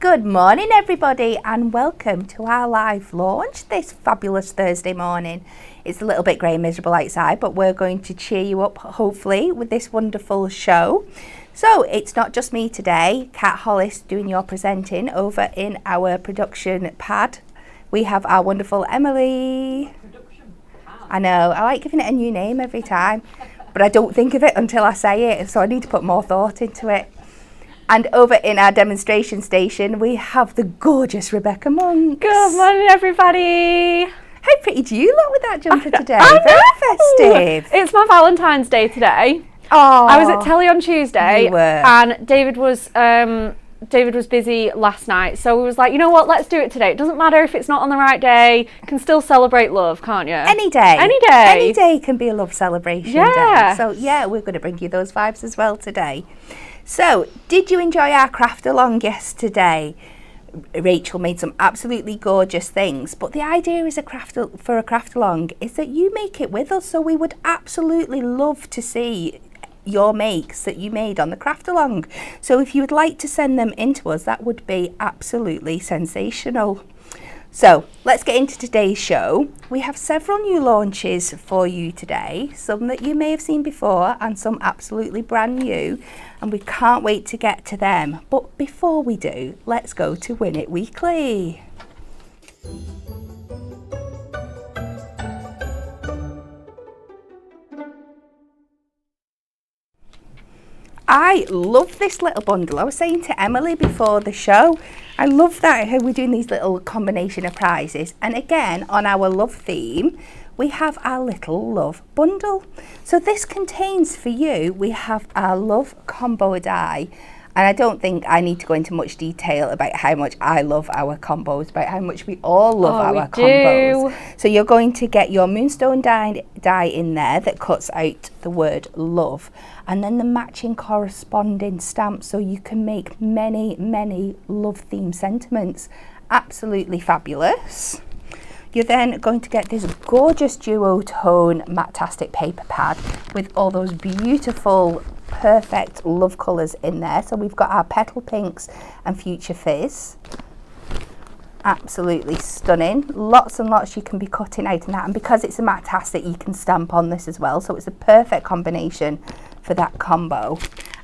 Good morning everybody and welcome to our live launch this fabulous Thursday morning. It's a little bit grey and miserable outside, but we're going to cheer you up hopefully with this wonderful show. So it's not just me today, Kat Hollis doing your presenting over in our production pad. We have our wonderful Emily. I know, I like giving it a new name every time, but I don't think of it until I say it, so I need to put more thought into it. And over in our demonstration station, we have the gorgeous Rebecca Monk. Good morning, everybody. How pretty do you look with that jumper today? Very festive. It's my Valentine's Day today. Oh, I was at Telly on Tuesday, you were. and David was busy last night, so we was like, you know what, let's do it today. It doesn't matter if it's not on the right day. You can still celebrate love, can't you? Any day. Any day. Any day can be a love celebration day. So yeah, we're going to bring you those vibes as well today. So, did you enjoy our craft along yesterday? Rachel made some absolutely gorgeous things, but the idea is for a craft along is that you make it with us, so we would absolutely love to see your makes that you made on the craft along. So if you would like to send them in to us, that would be absolutely sensational. So let's get into today's show. We have several new launches for you today, some that you may have seen before and some absolutely brand new, and we can't wait to get to them. But before we do, let's go to Win It Weekly. I love this little bundle. I was saying to Emily before the show, I love that how we're doing these little combination of prizes. And again, on our love theme, we have our little love bundle. So this contains for you, we have our love combo die. And I don't think I need to go into much detail about how much I love our combos, about how much we all love our combos. So you're going to get your moonstone die in there that cuts out the word love, and then the matching corresponding stamp, so you can make many, many love theme sentiments. Absolutely fabulous. You're then going to get this gorgeous duotone Matte-tastic paper pad with all those beautiful perfect love colours in there. So we've got our Petal Pinks and Future Fizz. Absolutely stunning. Lots and lots you can be cutting out in that, and because it's a Matte-tastic you can stamp on this as well, so it's a perfect combination for that combo.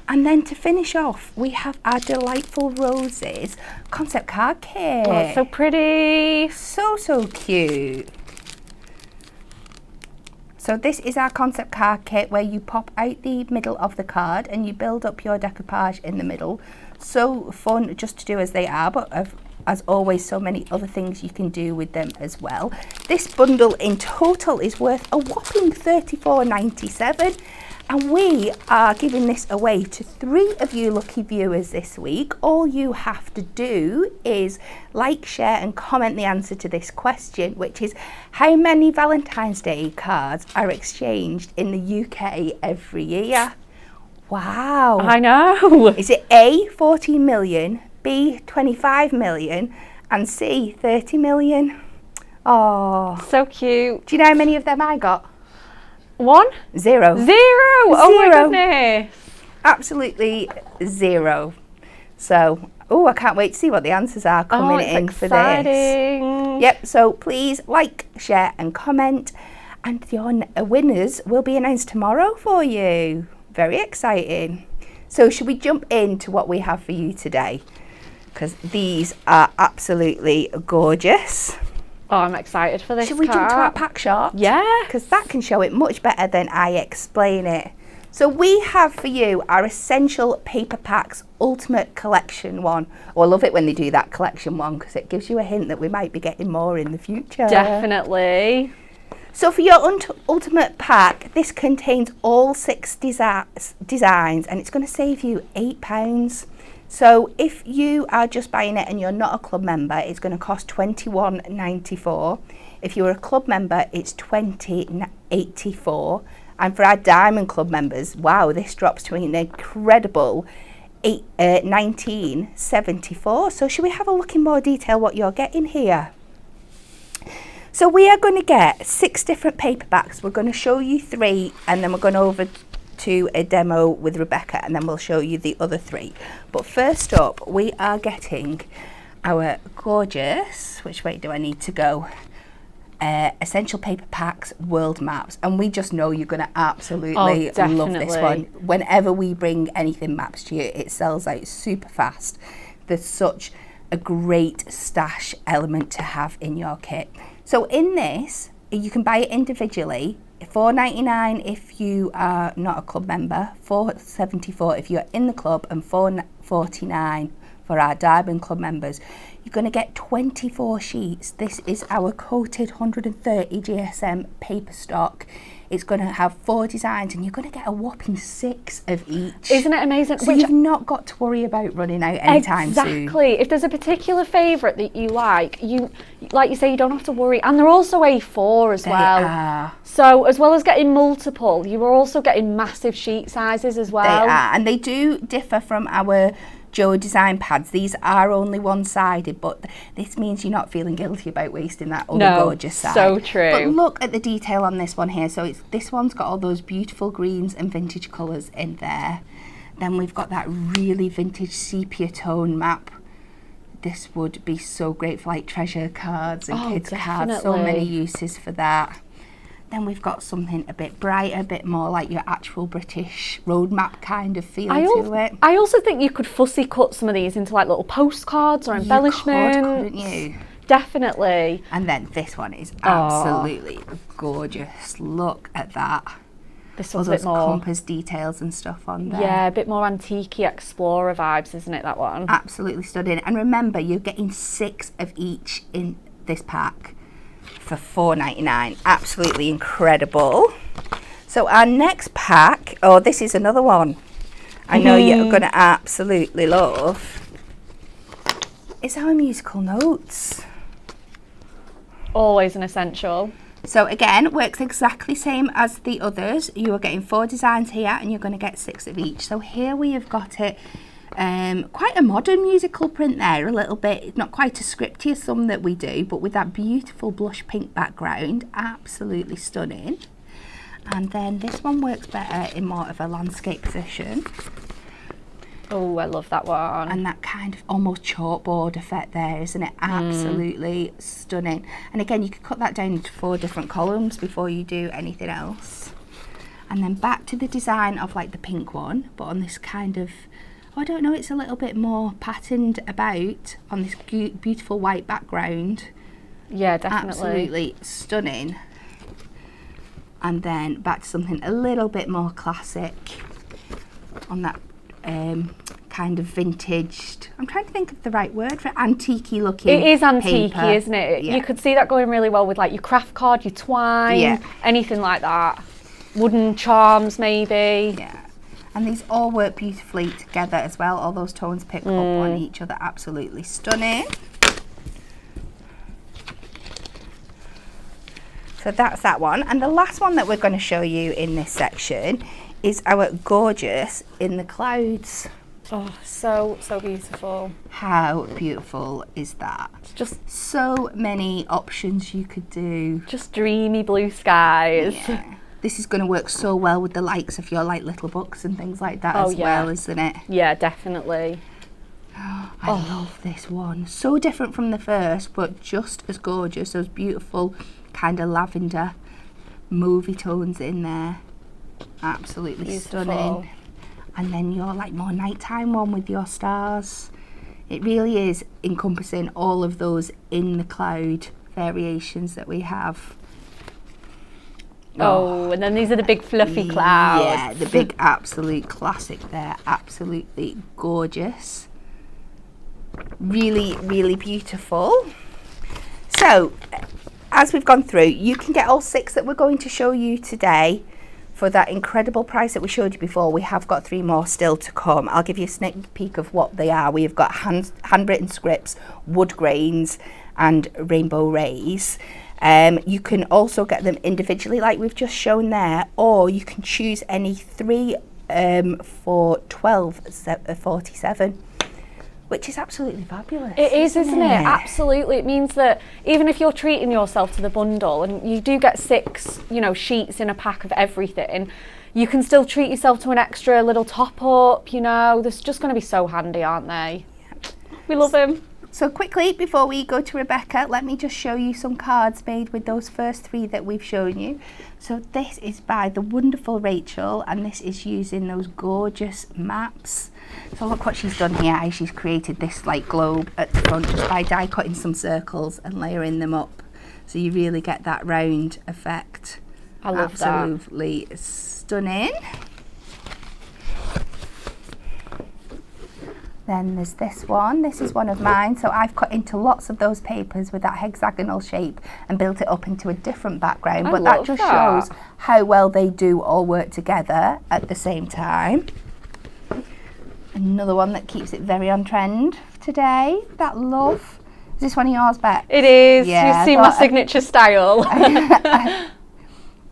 And then to finish off, we have our Delightful Roses concept card kit. Oh, it's so pretty. So cute. So this is our concept card kit where you pop out the middle of the card and you build up your decoupage in the middle. So fun just to do as they are, but as always, so many other things you can do with them as well. This bundle in total is worth a whopping $34.97. And we are giving this away to 3 of you lucky viewers this week. All you have to do is like, share and comment the answer to this question, which is how many Valentine's Day cards are exchanged in the UK every year? Wow. I know. Is it A, 14 million, B, 25 million and C, 30 million? Oh. So cute. Do you know how many of them I got? 1? 0. 0. Oh my goodness. Absolutely 0. So, I can't wait to see what the answers are coming in for this. Yep, so please like, share and comment, and your winners will be announced tomorrow for you. Very exciting. So should we jump into what we have for you today? Because these are absolutely gorgeous. Oh, I'm excited for this. Should we jump to our pack shot? Yeah. Because that can show it much better than I explain it. So we have for you our Essential Paper Packs Ultimate Collection one. Oh, I love it when they do that collection one because it gives you a hint that we might be getting more in the future. Definitely. So for your ultimate pack, this contains all 6 designs and it's going to save you £8. So if you are just buying it and you're not a club member, it's going to cost $21.94. If you're a club member, it's $20.84. And for our Diamond Club members, wow, this drops to an incredible $19.74. So should we have a look in more detail what you're getting here? So we are going to get 6 different paperbacks. We're going to show you 3 and then we're going over to a demo with Rebecca and then we'll show you the other 3. But first up, we are getting our gorgeous, which way do I need to go? Essential Paper Packs World Maps, and we just know you're going to absolutely love this one. Whenever we bring anything maps to you, it sells out super fast. There's such a great stash element to have in your kit. So in this, you can buy it individually, $4.99 if you are not a club member, $4.74 if you're in the club, and $4.49 for our Diamond Club members. You're going to get 24 sheets. This is our coated 130 GSM paper stock. It's going to have 4 designs and you're going to get a whopping 6 of each. Isn't it amazing? So you've not got to worry about running out anytime soon. Exactly. If there's a particular favourite that you like you say, you don't have to worry. And they're also A4 as well. They are. So as well as getting multiple, you are also getting massive sheet sizes as well. They are. And they do differ from our Joe design pads. These are only one-sided, but this means you're not feeling guilty about wasting that other gorgeous side. So true. But look at the detail on this one here. So this one's got all those beautiful greens and vintage colours in there. Then we've got that really vintage sepia tone map. This would be so great for like treasure cards and kids cards. So many uses for that. Then we've got something a bit brighter, a bit more like your actual British road map kind of feel to it. I also think you could fussy cut some of these into like little postcards or embellishments. You could, couldn't you? Definitely. And then this one is absolutely gorgeous. Look at that. This one's all a bit those more compass details and stuff on there. Yeah, a bit more antique explorer vibes, isn't it, that one? Absolutely stunning. And remember, you're getting 6 of each in this pack for $4.99. Absolutely incredible. So our next pack, this is another one I know you're going to absolutely love, is our musical notes. Always an essential. So again, works exactly same as the others. You are getting 4 designs here and you're going to get 6 of each. So here we have got it. Quite a modern musical print there, a little bit, not quite as scripty as some that we do, but with that beautiful blush pink background, absolutely stunning. And then this one works better in more of a landscape position. Oh, I love that one. And that kind of almost chalkboard effect there, isn't it? Absolutely stunning. And again, you could cut that down into 4 different columns before you do anything else. And then back to the design of like the pink one, but on this kind of, I don't know, it's a little bit more patterned about on this beautiful white background. Yeah, definitely. Absolutely stunning. And then back to something a little bit more classic on that kind of vintaged, I'm trying to think of the right word for it, antique-y looking. It is antique, paper. Isn't it? Yeah. You could see that going really well with like your craft card, your twine, anything like that. Wooden charms maybe. Yeah. And these all work beautifully together as well. All those tones pick up on each other. Absolutely stunning. So that's that one. And the last one that we're going to show you in this section is our gorgeous In the Clouds. Oh, so beautiful. How beautiful is that? Just so many options you could do. Just dreamy blue skies. Yeah. This is going to work so well with the likes of your like little books and things like that as well, isn't it? Yeah, definitely. I love this one. So different from the first, but just as gorgeous. Those beautiful kind of lavender movie tones in there. Absolutely stunning. And then your like more nighttime one with your stars. It really is encompassing all of those in the cloud variations that we have. Oh, and then these are the big fluffy clouds. Yeah, the big absolute classic there. Absolutely gorgeous. Really, really beautiful. So, as we've gone through, you can get all 6 that we're going to show you today for that incredible price that we showed you before. We have got 3 more still to come. I'll give you a sneak peek of what they are. We've got handwritten scripts, wood grains, and rainbow rays. You can also get them individually like we've just shown there, or you can choose any 3 for $12.47, which is absolutely fabulous. It is, isn't it? Absolutely. It means that even if you're treating yourself to the bundle and you do get 6, you know, sheets in a pack of everything, you can still treat yourself to an extra little top up, you know. They're just going to be so handy, aren't they? Yep. We love them. So quickly, before we go to Rebecca, let me just show you some cards made with those first 3 that we've shown you. So this is by the wonderful Rachel, and this is using those gorgeous maps. So look what she's done here, how she's created this like globe at the front just by die cutting some circles and layering them up. So you really get that round effect. I love that. Absolutely stunning. Then there's this one. This is one of mine. So I've cut into lots of those papers with that hexagonal shape and built it up into a different background. But that just shows how well they do all work together at the same time. Another one that keeps it very on trend today. That love. Is this one of yours, Beck? It is. Yeah, you've seen my signature style.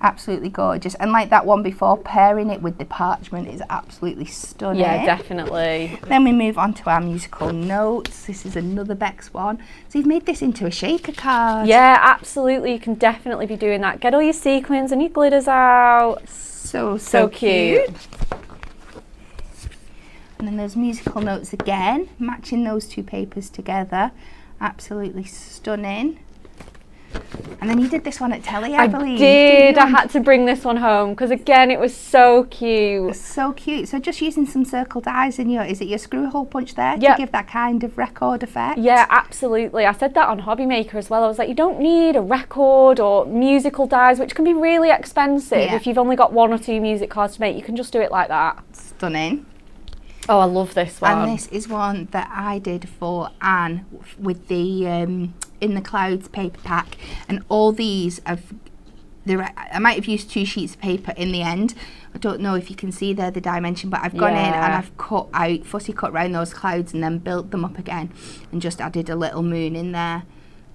Absolutely gorgeous, and like that one before, pairing it with the parchment is absolutely stunning. Yeah, definitely. Then we move on to our musical notes. This is another Bex one. So you've made this into a shaker card. Yeah, absolutely. You can definitely be doing that. Get all your sequins and your glitters out. So cute. And then there's musical notes again, matching those 2 papers together. Absolutely stunning. And then you did this one at Telly, I believe. I did. I had to bring this one home because again, it was so cute. So cute. So just using some circle dies in is it your screw hole punch there to give that kind of record effect? Yeah, absolutely. I said that on Hobby Maker as well. I was like, you don't need a record or musical dies, which can be really expensive. If you've only got 1 or 2 music cards to make, you can just do it like that. Stunning. Oh, I love this one. And this is one that I did for Anne with the In the Clouds paper pack, and all these I might have used 2 sheets of paper in the end. I don't know if you can see there the dimension, but I've gone in and I've cut out, fussy cut around those clouds and then built them up again and just added a little moon in there.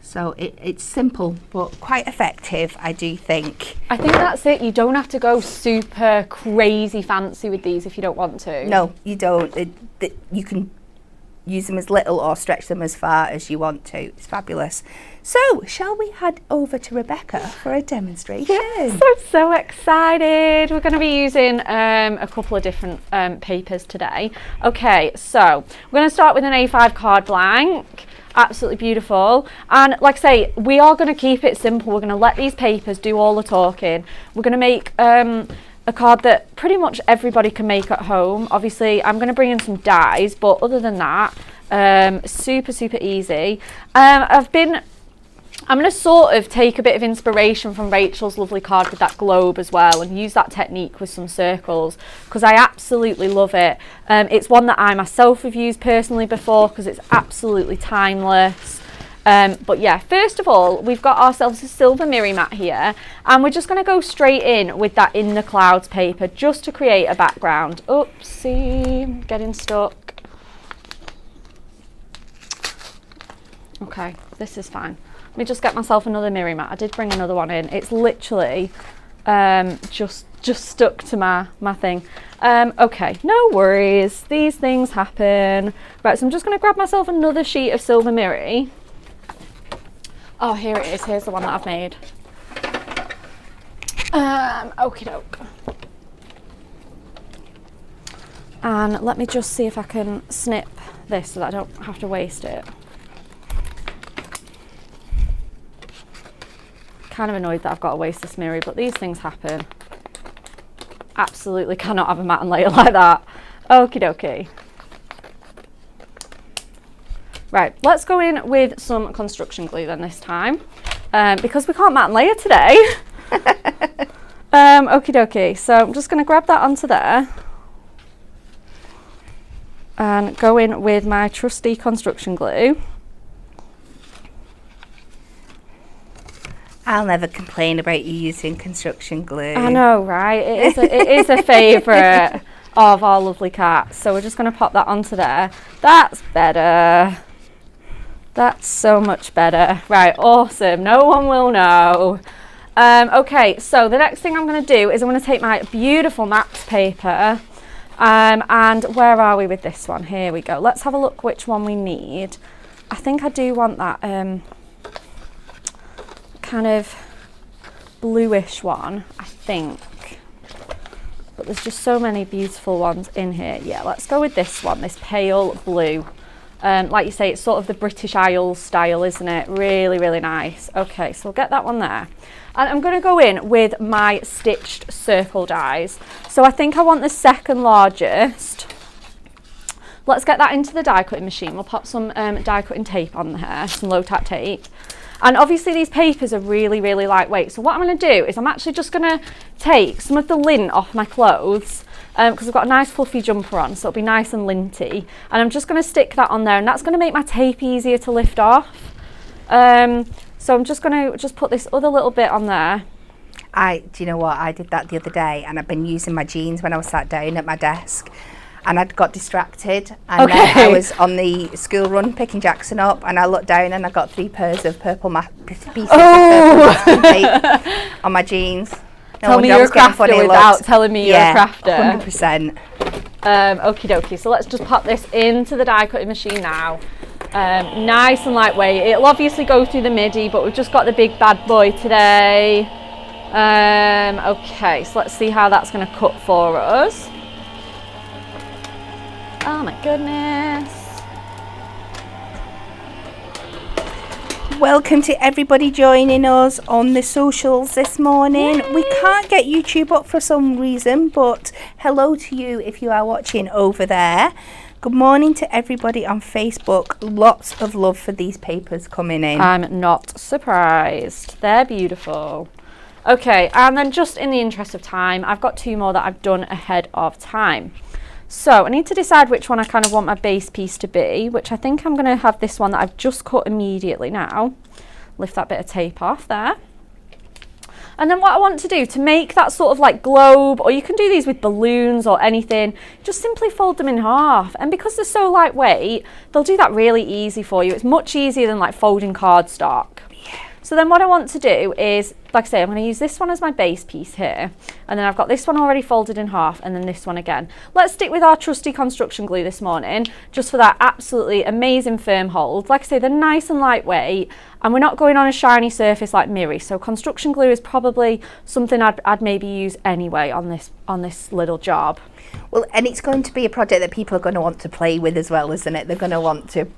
So it's simple but quite effective, I do think. I think that's it. You don't have to go super crazy fancy with these if you don't want to. No, you don't. You can use them as little or stretch them as far as you want to. It's fabulous. So, shall we head over to Rebecca for a demonstration? Yes, I'm so excited. We're going to be using a couple of different papers today. Okay, so we're going to start with an A5 card blank. Absolutely beautiful. And like I say, we are going to keep it simple. We're going to let these papers do all the talking. We're going to make a card that pretty much everybody can make at home. Obviously, I'm going to bring in some dies, but other than that, super easy. I'm going to sort of take a bit of inspiration from Rachel's lovely card with that globe as well and use that technique with some circles because I absolutely love it. It's one that I myself have used personally before because it's absolutely timeless. But yeah, first of all, we've got ourselves a silver mirror mat here and we're just going to go straight in with that In the Clouds paper just to create a background. Oopsie, getting stuck. Okay, this is fine. Let me just get myself another mirror mat. I did bring another one in. It's literally just stuck to my thing. Okay, no worries. These things happen. Right, so I'm just going to grab myself another sheet of silver mirror. Oh, here it is. Here's the one that I've made. Okie doke. And let me just see if I can snip this so that I don't have to waste it. Kind of annoyed that I've got to waste this mirror, but these things happen. Absolutely cannot have a mat and layer like that. Okie dokie. Right, let's go in with some construction glue then this time, because we can't mat and layer today. Okie dokie, so I'm just going to grab that onto there and go in with my trusty construction glue. I'll never complain about you using construction glue. I know, right? It is a favourite of our lovely cat. So we're just going to pop that onto there. That's better. That's so much better. Right, awesome. No one will know. Okay, so the next thing I'm going to do is I'm going to take my beautiful maps paper And where are we with this one? Here we go. Let's have a look which one we need. I think I do want that kind of bluish one, I think. But there's just so many beautiful ones in here. Yeah, let's go with this one, this pale blue. Like you say, it's sort of the British Isles style, isn't it? Really, really nice. Okay, so we'll get that one there. And I'm going to go in with my stitched circle dies. So I think I want the second largest. Let's get that into the die cutting machine. We'll pop some die cutting tape on there, some low tack tape. And obviously these papers are really, really lightweight. So what I'm going to do is I'm actually just going to take some of the lint off my clothes because I've got a nice fluffy jumper on, so it'll be nice and linty. And I'm just going to stick that on there, and that's going to make my tape easier to lift off. So I'm just going to put this other little bit on there. Do you know what? I did that the other day, and I've been using my jeans when I was sat down at my desk. And I'd got distracted, and then I was on the school run picking Jackson up, and I looked down and I got 3 pairs of pieces of purple masking tape on my jeans. Tell me you're a crafter without telling me you're a crafter. 100%. Okie dokie, so let's just pop this into the die cutting machine now. Nice and lightweight. It'll obviously go through the midi, but we've just got the big bad boy today. Okay, so let's see how that's going to cut for us. Oh my goodness. Welcome to everybody joining us on the socials this morning. Yay. We can't get YouTube up for some reason, but hello to you if you are watching over there. Good morning to everybody on Facebook. Lots of love for these papers coming in. I'm not surprised. They're beautiful. Okay, and then just in the interest of time, I've got 2 more that I've done ahead of time. So I need to decide which one I kind of want my base piece to be, which I think I'm going to have this one that I've just cut immediately now. Lift that bit of tape off there. And then what I want to do to make that sort of like globe, or you can do these with balloons or anything, just simply fold them in half. And because they're so lightweight, they'll do that really easy for you. It's much easier than like folding cardstock. Yeah. So then what I want to do is, like I say, I'm going to use this one as my base piece here. And then I've got this one already folded in half, and then this one again. Let's stick with our trusty construction glue this morning, just for that absolutely amazing firm hold. Like I say, they're nice and lightweight, and we're not going on a shiny surface like Miri. So construction glue is probably something I'd maybe use anyway on this little job. Well, and it's going to be a project that people are going to want to play with as well, isn't it? They're going to want to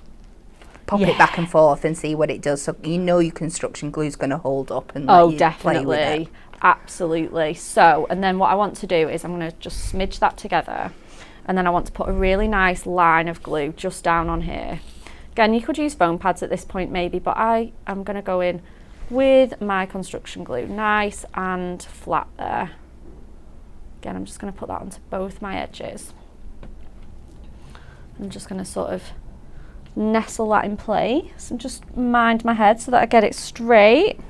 pop it back and forth and see what it does, so you know your construction glue is going to hold up and play with it. Absolutely. So, and then what I want to do is I'm going to just smidge that together, and then I want to put a really nice line of glue just down on here. Again, you could use foam pads at this point maybe, but I am going to go in with my construction glue nice and flat there. Again, I'm just going to put that onto both my edges. I'm just going to sort of nestle that in place and just mind my head so that I get it straight.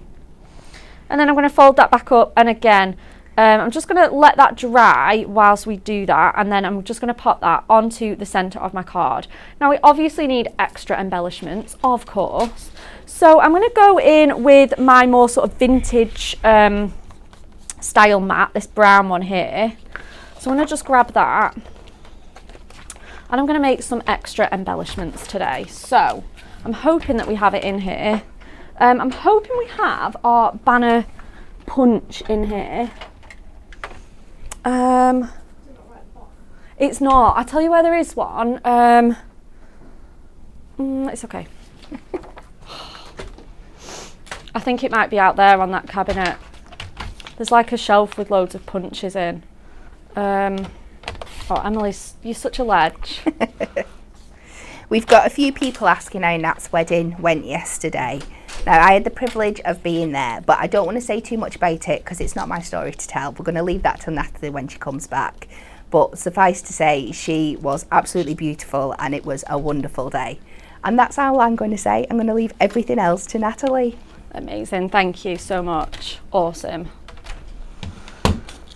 And then I'm going to fold that back up, and again I'm just going to let that dry whilst we do that, and then I'm just going to pop that onto the centre of my card. Now we obviously need extra embellishments, of course, so I'm going to go in with my more sort of vintage style mat, this brown one here. So I'm going to just grab that, and I'm going to make some extra embellishments today. So I'm hoping that we have it in here. I'm hoping we have our banner punch in here. It's not. I tell you where there is one. It's okay. I think it might be out there on that cabinet. There's like a shelf with loads of punches in. Oh, Emily, you're such a ledge. We've got a few people asking how Nat's wedding went yesterday. Now, I had the privilege of being there, but I don't want to say too much about it because it's not my story to tell. We're going to leave that till Natalie when she comes back. But suffice to say, she was absolutely beautiful and it was a wonderful day. And that's all I'm going to say. I'm going to leave everything else to Natalie. Amazing. Thank you so much. Awesome.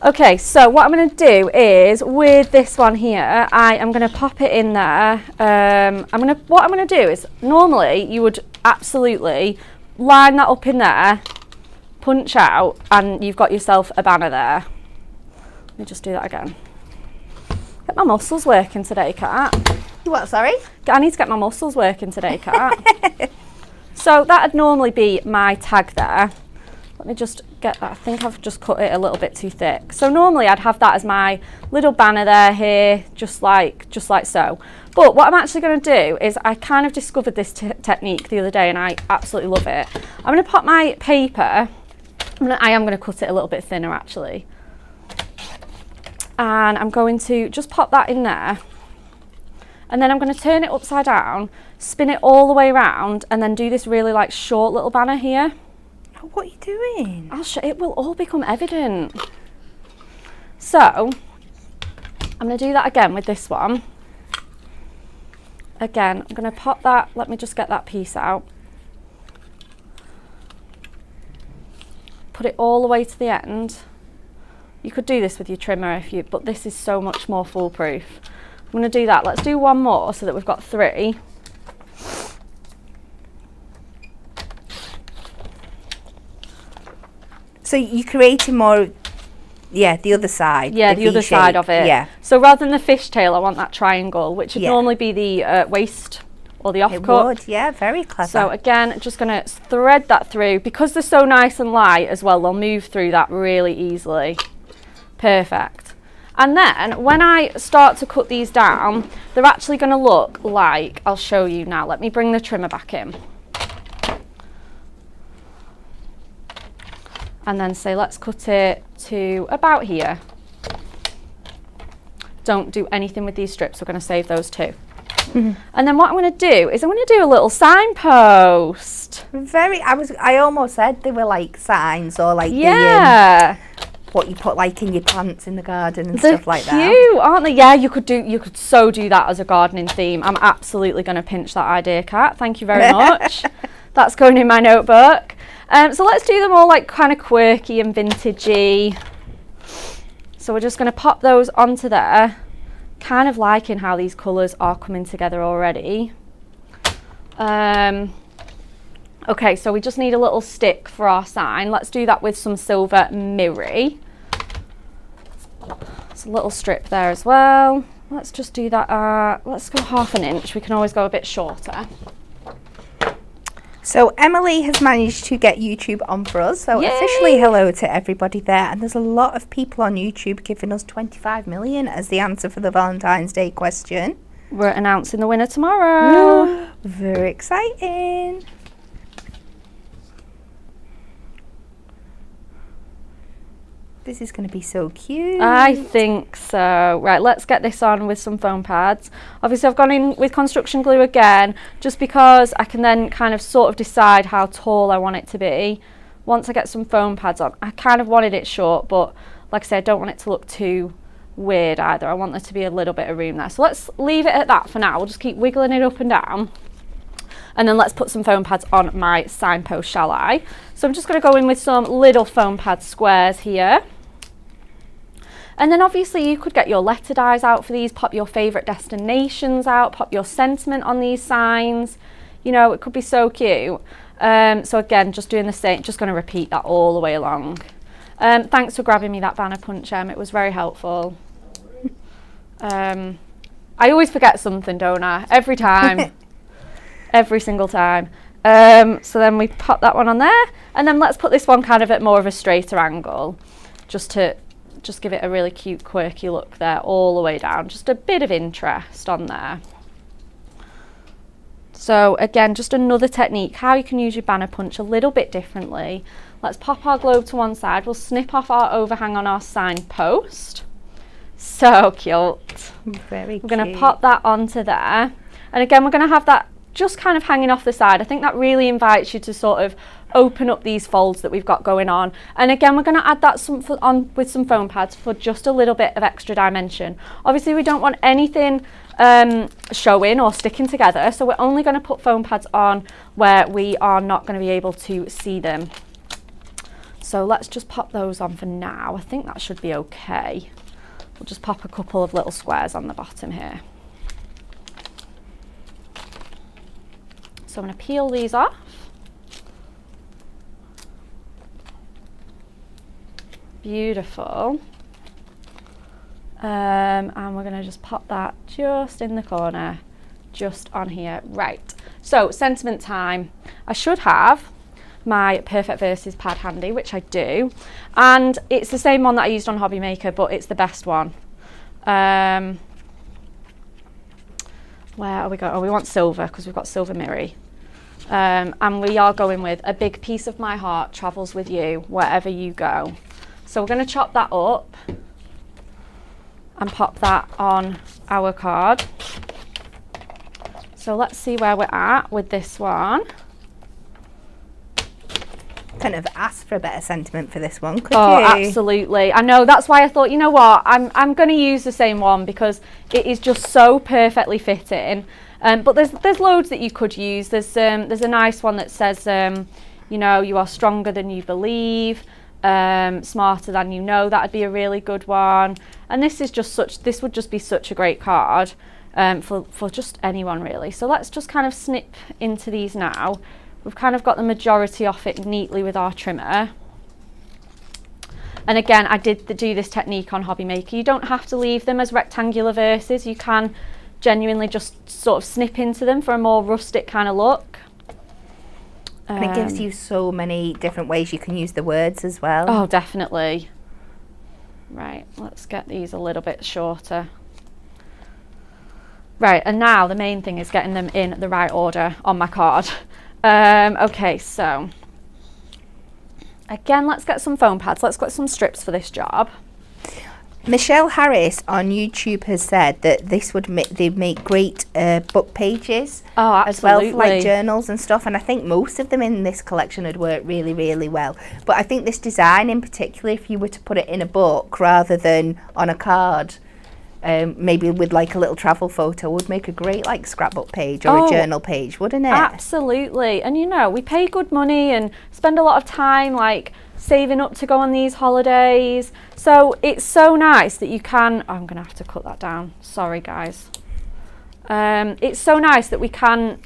Okay, so what I'm going to do is with this one here, I am going to pop it in there. What I'm going to do is normally you would absolutely line that up in there, punch out, and you've got yourself a banner there. Let me just do that again. Get my muscles working today, Kat. You what, sorry? I need to get my muscles working today, Kat. So that'd normally be my tag there. Let me just get that. I think I've just cut it a little bit too thick. So normally I'd have that as my little banner there here, just like so. But what I'm actually going to do is I kind of discovered this technique the other day and I absolutely love it. I'm going to pop my paper, I am going to cut it a little bit thinner actually. And I'm going to just pop that in there. And then I'm going to turn it upside down, spin it all the way around and then do this really like short little banner here. What are you doing? It will all become evident. So I'm going to do that again with this one. Again, I'm going to pop that, let me just get that piece out. Put it all the way to the end. You could do this with your trimmer but this is so much more foolproof. I'm going to do that. Let's do one more so that we've got 3. So you're creating more, the other side. Yeah, the other side of it. Yeah. So rather than the fishtail, I want that triangle, which would normally be the waist or the offcut. It would, yeah, very clever. So again, just going to thread that through. Because they're so nice and light as well, they'll move through that really easily. Perfect. And then when I start to cut these down, they're actually going to look like, I'll show you now. Let me bring the trimmer back in. And then say, let's cut it to about here. Don't do anything with these strips. We're going to save those too. And then what I'm going to do is I'm going to do a little signpost. I almost said they were like signs or like what you put like in your plants in the garden and stuff like that. They're cute, aren't they? Yeah, you could so do that as a gardening theme. I'm absolutely going to pinch that idea, Kat. Thank you very much. That's going in my notebook. So let's do them all like kind of quirky and vintagey. So we're just going to pop those onto there. Kind of liking how these colours are coming together already. Okay, so we just need a little stick for our sign. Let's do that with some silver mirri. It's a little strip there as well. Let's just do that. Let's go 1/2 inch. We can always go a bit shorter. So Emily has managed to get YouTube on for us. So officially hello to everybody there. And there's a lot of people on YouTube giving us 25 million as the answer for the Valentine's Day question. We're announcing the winner tomorrow. Very exciting. This is going to be so cute. I think so. Right, let's get this on with some foam pads. Obviously, I've gone in with construction glue again, just because I can then kind of sort of decide how tall I want it to be. Once I get some foam pads on, I kind of wanted it short, but like I said, I don't want it to look too weird either. I want there to be a little bit of room there. So let's leave it at that for now. We'll just keep wiggling it up and down. And then let's put some foam pads on my signpost, shall I? So I'm just going to go in with some little foam pad squares here. And then obviously you could get your letter dies out for these, pop your favourite destinations out, pop your sentiment on these signs. You know, it could be so cute. So again, just doing the same, just going to repeat that all the way along. Thanks for grabbing me that banner punch, Em. It was very helpful. I always forget something, don't I? Every time. Every single time. So then we pop that one on there. And then let's put this one kind of at more of a straighter angle, just to give it a really cute, quirky look there all the way down. Just a bit of interest on there. So again, just another technique, how you can use your banner punch a little bit differently. Let's pop our globe to one side. We'll snip off our overhang on our signpost. So cute. Very cute. We're going to pop that onto there. And again, we're going to have that just kind of hanging off the side. I think that really invites you to sort of open up these folds that we've got going on. And again, we're going to add that on with some foam pads for just a little bit of extra dimension. Obviously, we don't want anything showing or sticking together, so we're only going to put foam pads on where we are not going to be able to see them. So let's just pop those on for now. I think that should be okay. We'll just pop a couple of little squares on the bottom here. So I'm going to peel these off. Beautiful. And we're going to just pop that just in the corner, just on here. Right, so sentiment time. I should have my Perfect Verses pad handy, which I do, and it's the same one that I used on Hobby Maker, but it's the best one. Where are we going? Oh, we want silver because we've got silver mirror. And we are going with a big piece of my heart travels with you wherever you go. So we're going to chop that up and pop that on our card. So let's see where we're at with this one. Kind of ask for a better sentiment for this one, could Oh, you? absolutely. I know, that's why I thought, you know what, I'm going to use the same one because it is just so perfectly fitting. But there's loads that you could use. There's a nice one that says, you know, you are stronger than you believe, smarter than you know. That'd be a really good one. And this is just this would just be such a great card for just anyone really. So let's just kind of snip into these now. We've kind of got the majority off it neatly with our trimmer. And again, I did do this technique on Hobby Maker. You don't have to leave them as rectangular verses. You can genuinely just sort of snip into them for a more rustic kind of look. And it gives you so many different ways you can use the words as well. Oh, definitely. Right, let's get these a little bit shorter. Right, and now the main thing is getting them in the right order on my card. Okay, so again, let's get some foam pads. Let's get some strips for this job. Michelle Harris on YouTube has said that this would they'd make great book pages as well for like journals and stuff, and I think most of them in this collection would work really, really well. But I think this design in particular, if you were to put it in a book rather than on a card, maybe with like a little travel photo, would make a great like scrapbook page or a journal page, wouldn't it? Absolutely. And you know, we pay good money and spend a lot of time like saving up to go on these holidays, so it's so nice that you can I'm gonna have to cut that down, sorry guys. It's so nice that we can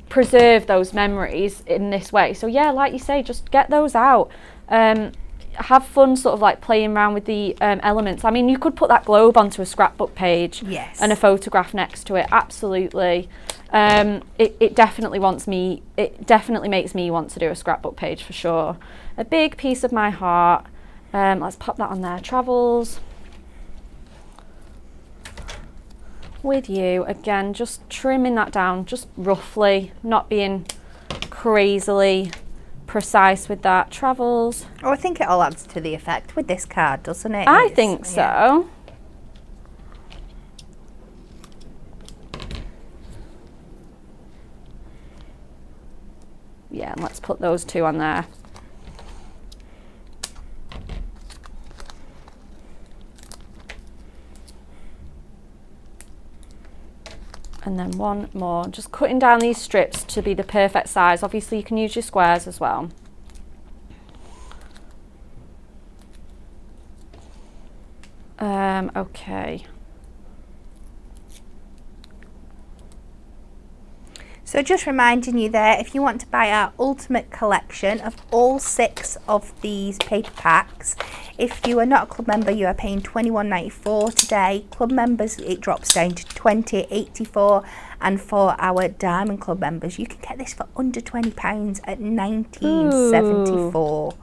preserve those memories in this way. So yeah, like you say, just get those out, have fun sort of like playing around with the elements. I mean, you could put that globe onto a scrapbook page, yes, and a photograph next to it. Absolutely. It definitely makes me want to do a scrapbook page for sure. A big piece of my heart. Let's pop that on there. Travels with you. Again, just trimming that down just roughly, not being crazily precise with that. Travels. Oh, I think it all adds to the effect with this card, doesn't it? I think so. Yeah, and let's put those two on there. And then one more, just cutting down these strips to be the perfect size. Obviously you can use your squares as well. Okay. So just reminding you there, if you want to buy our ultimate collection of all 6 of these paper packs, if you are not a club member, you are paying $21.94 today. Club members, it drops down to $20.84, and for our Diamond Club members, you can get this for under £20 at $19.74.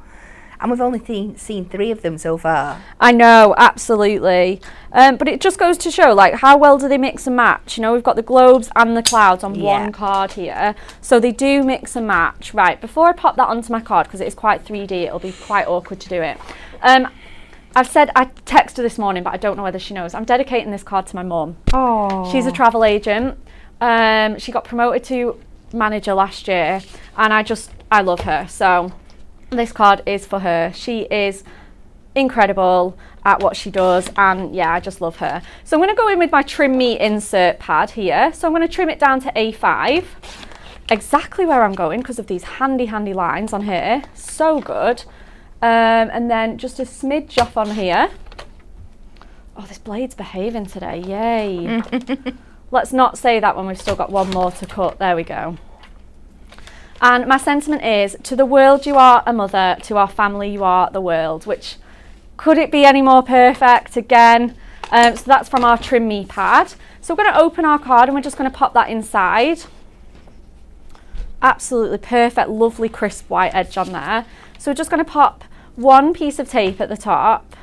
And we've only seen 3 of them so far. I know, absolutely. But it just goes to show, like, how well do they mix and match? You know, we've got the globes and the clouds on one card here. So they do mix and match. Right, before I pop that onto my card, because it is quite 3D, it'll be quite awkward to do it. I've said, I texted her this morning, but I don't know whether she knows. I'm dedicating this card to my mum. Oh. She's a travel agent. She got promoted to manager last year, and I love her. So this card is for her. She is incredible at what she does, and yeah, I just love her. So I'm going to go in with my Trim Me insert pad here. So I'm going to trim it down to A5, exactly where I'm going because of these handy lines on here. So good. And then just a smidge off on here. Oh, this blade's behaving today, yay. Let's not say that when we've still got one more to cut. There we go. And my sentiment is, to the world you are a mother, to our family you are the world, which, could it be any more perfect? Again, So that's from our Trim Me pad. So we're going to open our card and we're just going to pop that inside. Absolutely perfect, lovely crisp white edge on there. So we're just going to pop one piece of tape at the top.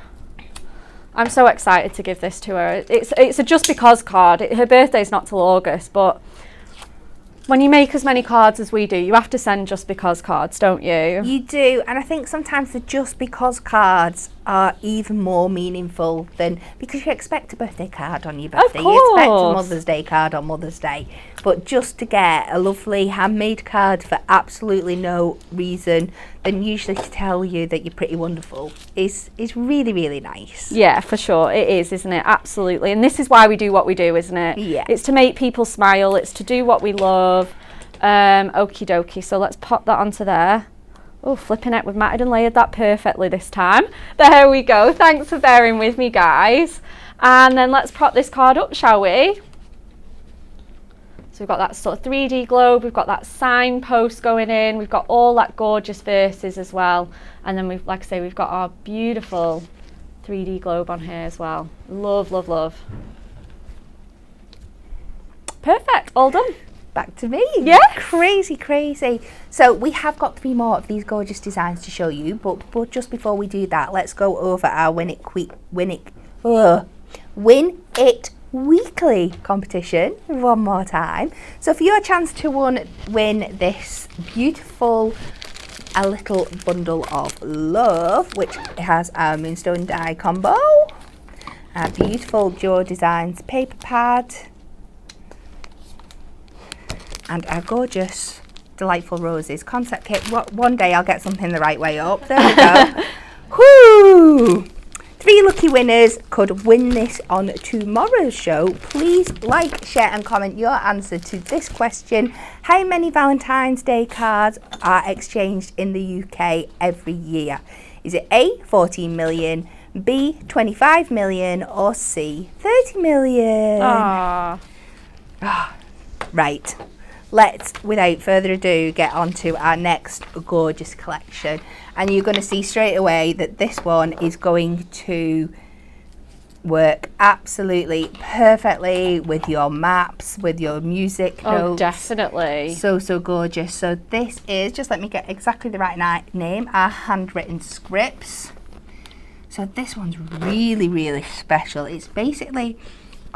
I'm so excited to give this to her. It's a just because card. Her birthday's not till August, but when you make as many cards as we do, you have to send just because cards, don't you? You do, and I think sometimes the just because cards are even more meaningful than, because you expect a birthday card on your birthday, you expect a Mother's Day card on Mother's Day, but just to get a lovely handmade card for absolutely no reason than usually to tell you that you're pretty wonderful is really, really nice. Yeah, for sure, it is, isn't it? Absolutely, and this is why we do what we do, isn't it? Yeah. It's to make people smile, it's to do what we love. Okie dokie, so let's pop that onto there. Oh, flipping it, we've matted and layered that perfectly this time. There we go, thanks for bearing with me, guys. And then let's prop this card up, shall we? So we've got that sort of 3D globe, we've got that signpost going in, we've got all that gorgeous verses as well. And then we've, like I say, we've got our beautiful 3D globe on here as well. Love, love, love. Perfect, all done. Back to me. Yeah. Crazy, crazy. So we have got 3 more of these gorgeous designs to show you, but just before we do that, let's go over our Win It Weekly competition one more time. So for your chance to win this beautiful A Little Bundle of Love, which has our Moonstone die combo, our beautiful Joe Designs paper pad, and our gorgeous, delightful roses concept kit. One day I'll get something the right way up. There we go. Whoo! 3 lucky winners could win this on tomorrow's show. Please like, share and comment your answer to this question. How many Valentine's Day cards are exchanged in the UK every year? Is it A, 14 million, B, 25 million, or C, 30 million? Right. Let's, without further ado, get on to our next gorgeous collection. And you're going to see straight away that this one is going to work absolutely perfectly with your maps, with your music notes. Oh, definitely. So, so gorgeous. So this is, just let me get exactly the right name, our handwritten scripts. So this one's really, really special. It's basically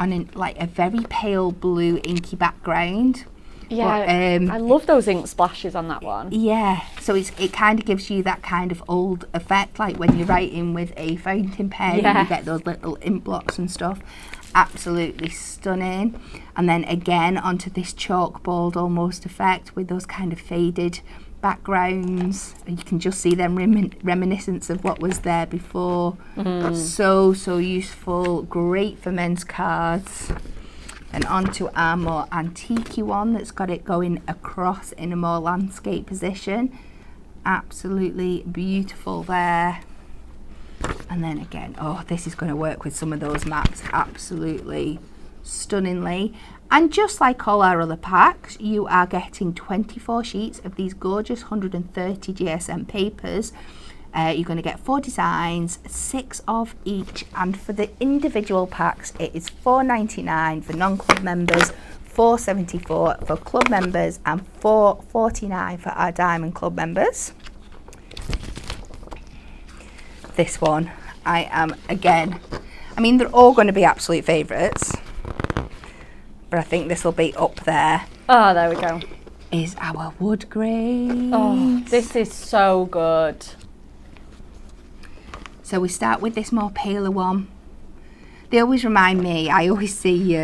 on like a very pale blue inky background. Yeah, but, I love those ink splashes on that one. Yeah, so it kind of gives you that kind of old effect, like when you're writing with a fountain pen, and you get those little ink blocks and stuff. Absolutely stunning. And then again onto this chalkboard almost effect with those kind of faded backgrounds. You can just see them reminiscence of what was there before. So useful, great for men's cards. And onto our more antique one that's got it going across in a more landscape position. Absolutely beautiful there. And then again, oh, this is going to work with some of those maps absolutely stunningly. And just like all our other packs, you are getting 24 sheets of these gorgeous 130 GSM papers. You're going to get 4 designs, 6 of each, and for the individual packs it is $4.99 for non-club members, $4.74 for club members, and $4.49 for our Diamond Club members. This one, I am, again, I mean they're all going to be absolute favourites, but I think this will be up there. Oh, there we go. Is our wood grain. Oh, this is so good. So we start with this more paler one. They always remind me, I always see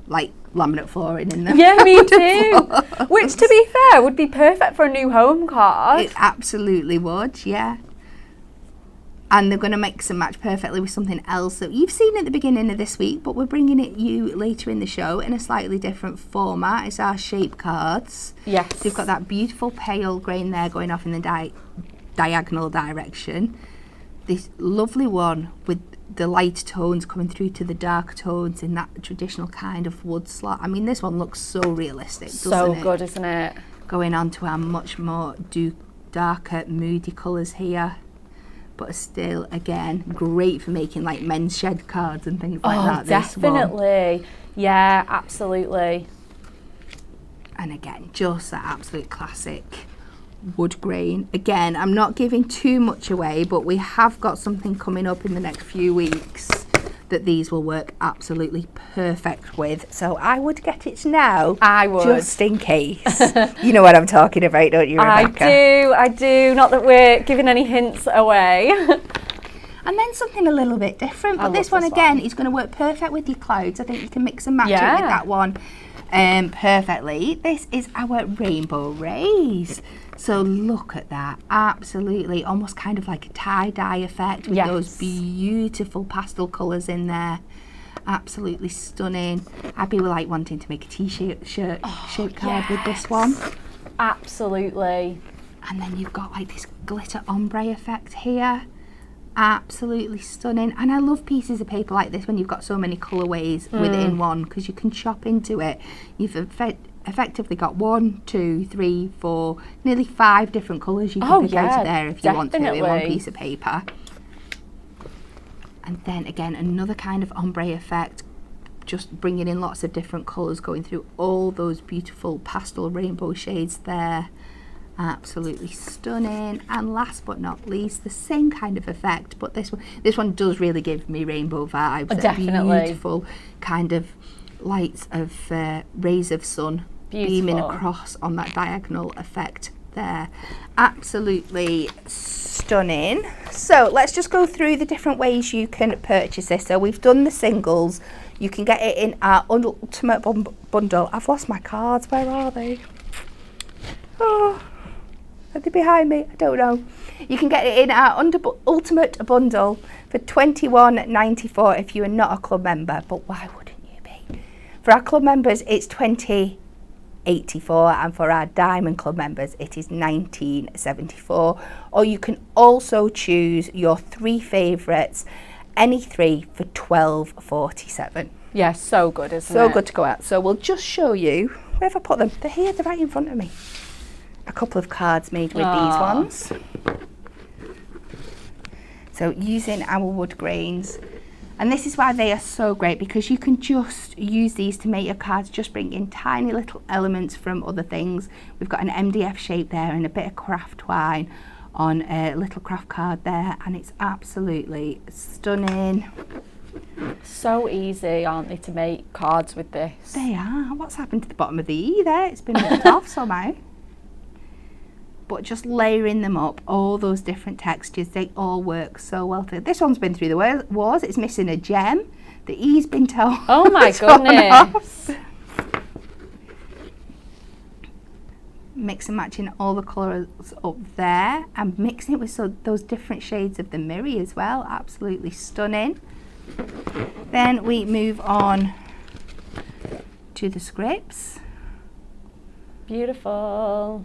like laminate flooring in them. Yeah, me too. Which, to be fair, would be perfect for a new home card. It absolutely would, yeah. And they're going to mix and match perfectly with something else that you've seen at the beginning of this week, but we're bringing it you later in the show in a slightly different format. It's our shape cards. Yes. So you've got that beautiful pale grain there going off in the diagonal direction. This lovely one with the light tones coming through to the dark tones in that traditional kind of wood slot. I mean, this one looks so realistic, doesn't it? So good, isn't it? Going on to our much more darker, moody colours here. but are still, again, great for making like men's shed cards and things like that. Definitely. Yeah, absolutely. And again, just that absolute classic wood grain. Again, I'm not giving too much away, but we have got something coming up in the next few weeks that these will work absolutely perfect with. So I would get it now. I would. Just in case. You know what I'm talking about, don't you, Rebecca? I do. Not that we're giving any hints away. And then something a little bit different. But this one, again, is going to work perfect with your clouds. I think you can mix and match it with that one perfectly. This is our rainbow rays. So look at that, absolutely, almost kind of like a tie-dye effect with those beautiful pastel colours in there. Absolutely stunning. I'd be like wanting to make a t-shirt shape card with this one. Absolutely. And then you've got like this glitter ombre effect here. Absolutely stunning. And I love pieces of paper like this when you've got so many colourways within one, because you can chop into it. You've effectively got 1, 2, 3, 4, nearly 5 different colours you can pick out of there if you want to in one piece of paper. And then again, another kind of ombre effect, just bringing in lots of different colours, going through all those beautiful pastel rainbow shades there. Absolutely stunning. And last but not least, the same kind of effect, but this one does really give me rainbow vibes. Definitely. Beautiful kind of lights of rays of sun beaming across on that diagonal effect there. Absolutely stunning. So let's just go through the different ways you can purchase this. So we've done the singles. You can get it in our ultimate bundle. I've lost my cards. Where are they? Oh, are they behind me? I don't know. You can get it in our ultimate bundle for $21.94 if you are not a club member. But why wouldn't you be? For our club members, it's $20.84, and for our Diamond Club members it is $19.74. Or you can also choose your 3 favourites, any 3, for $12.47. Yeah, so good, isn't it? So good to go out. So we'll just show you, where have I put them? They're here, they're right in front of me. A couple of cards made with these ones. So using our wood grains. And this is why they are so great, because you can just use these to make your cards, just bring in tiny little elements from other things. We've got an MDF shape there and a bit of craft twine on a little craft card there, and it's absolutely stunning. So easy, aren't they, to make cards with this? They are. What's happened to the bottom of the E there? It's been ripped off somehow. But just layering them up, all those different textures, they all work so well together. This one's been through the wars. It's missing a gem. The E's been torn. Oh my goodness. Mix and matching all the colours up there and mixing it with those different shades of the mirror as well. Absolutely stunning. Then we move on to the scripts. Beautiful.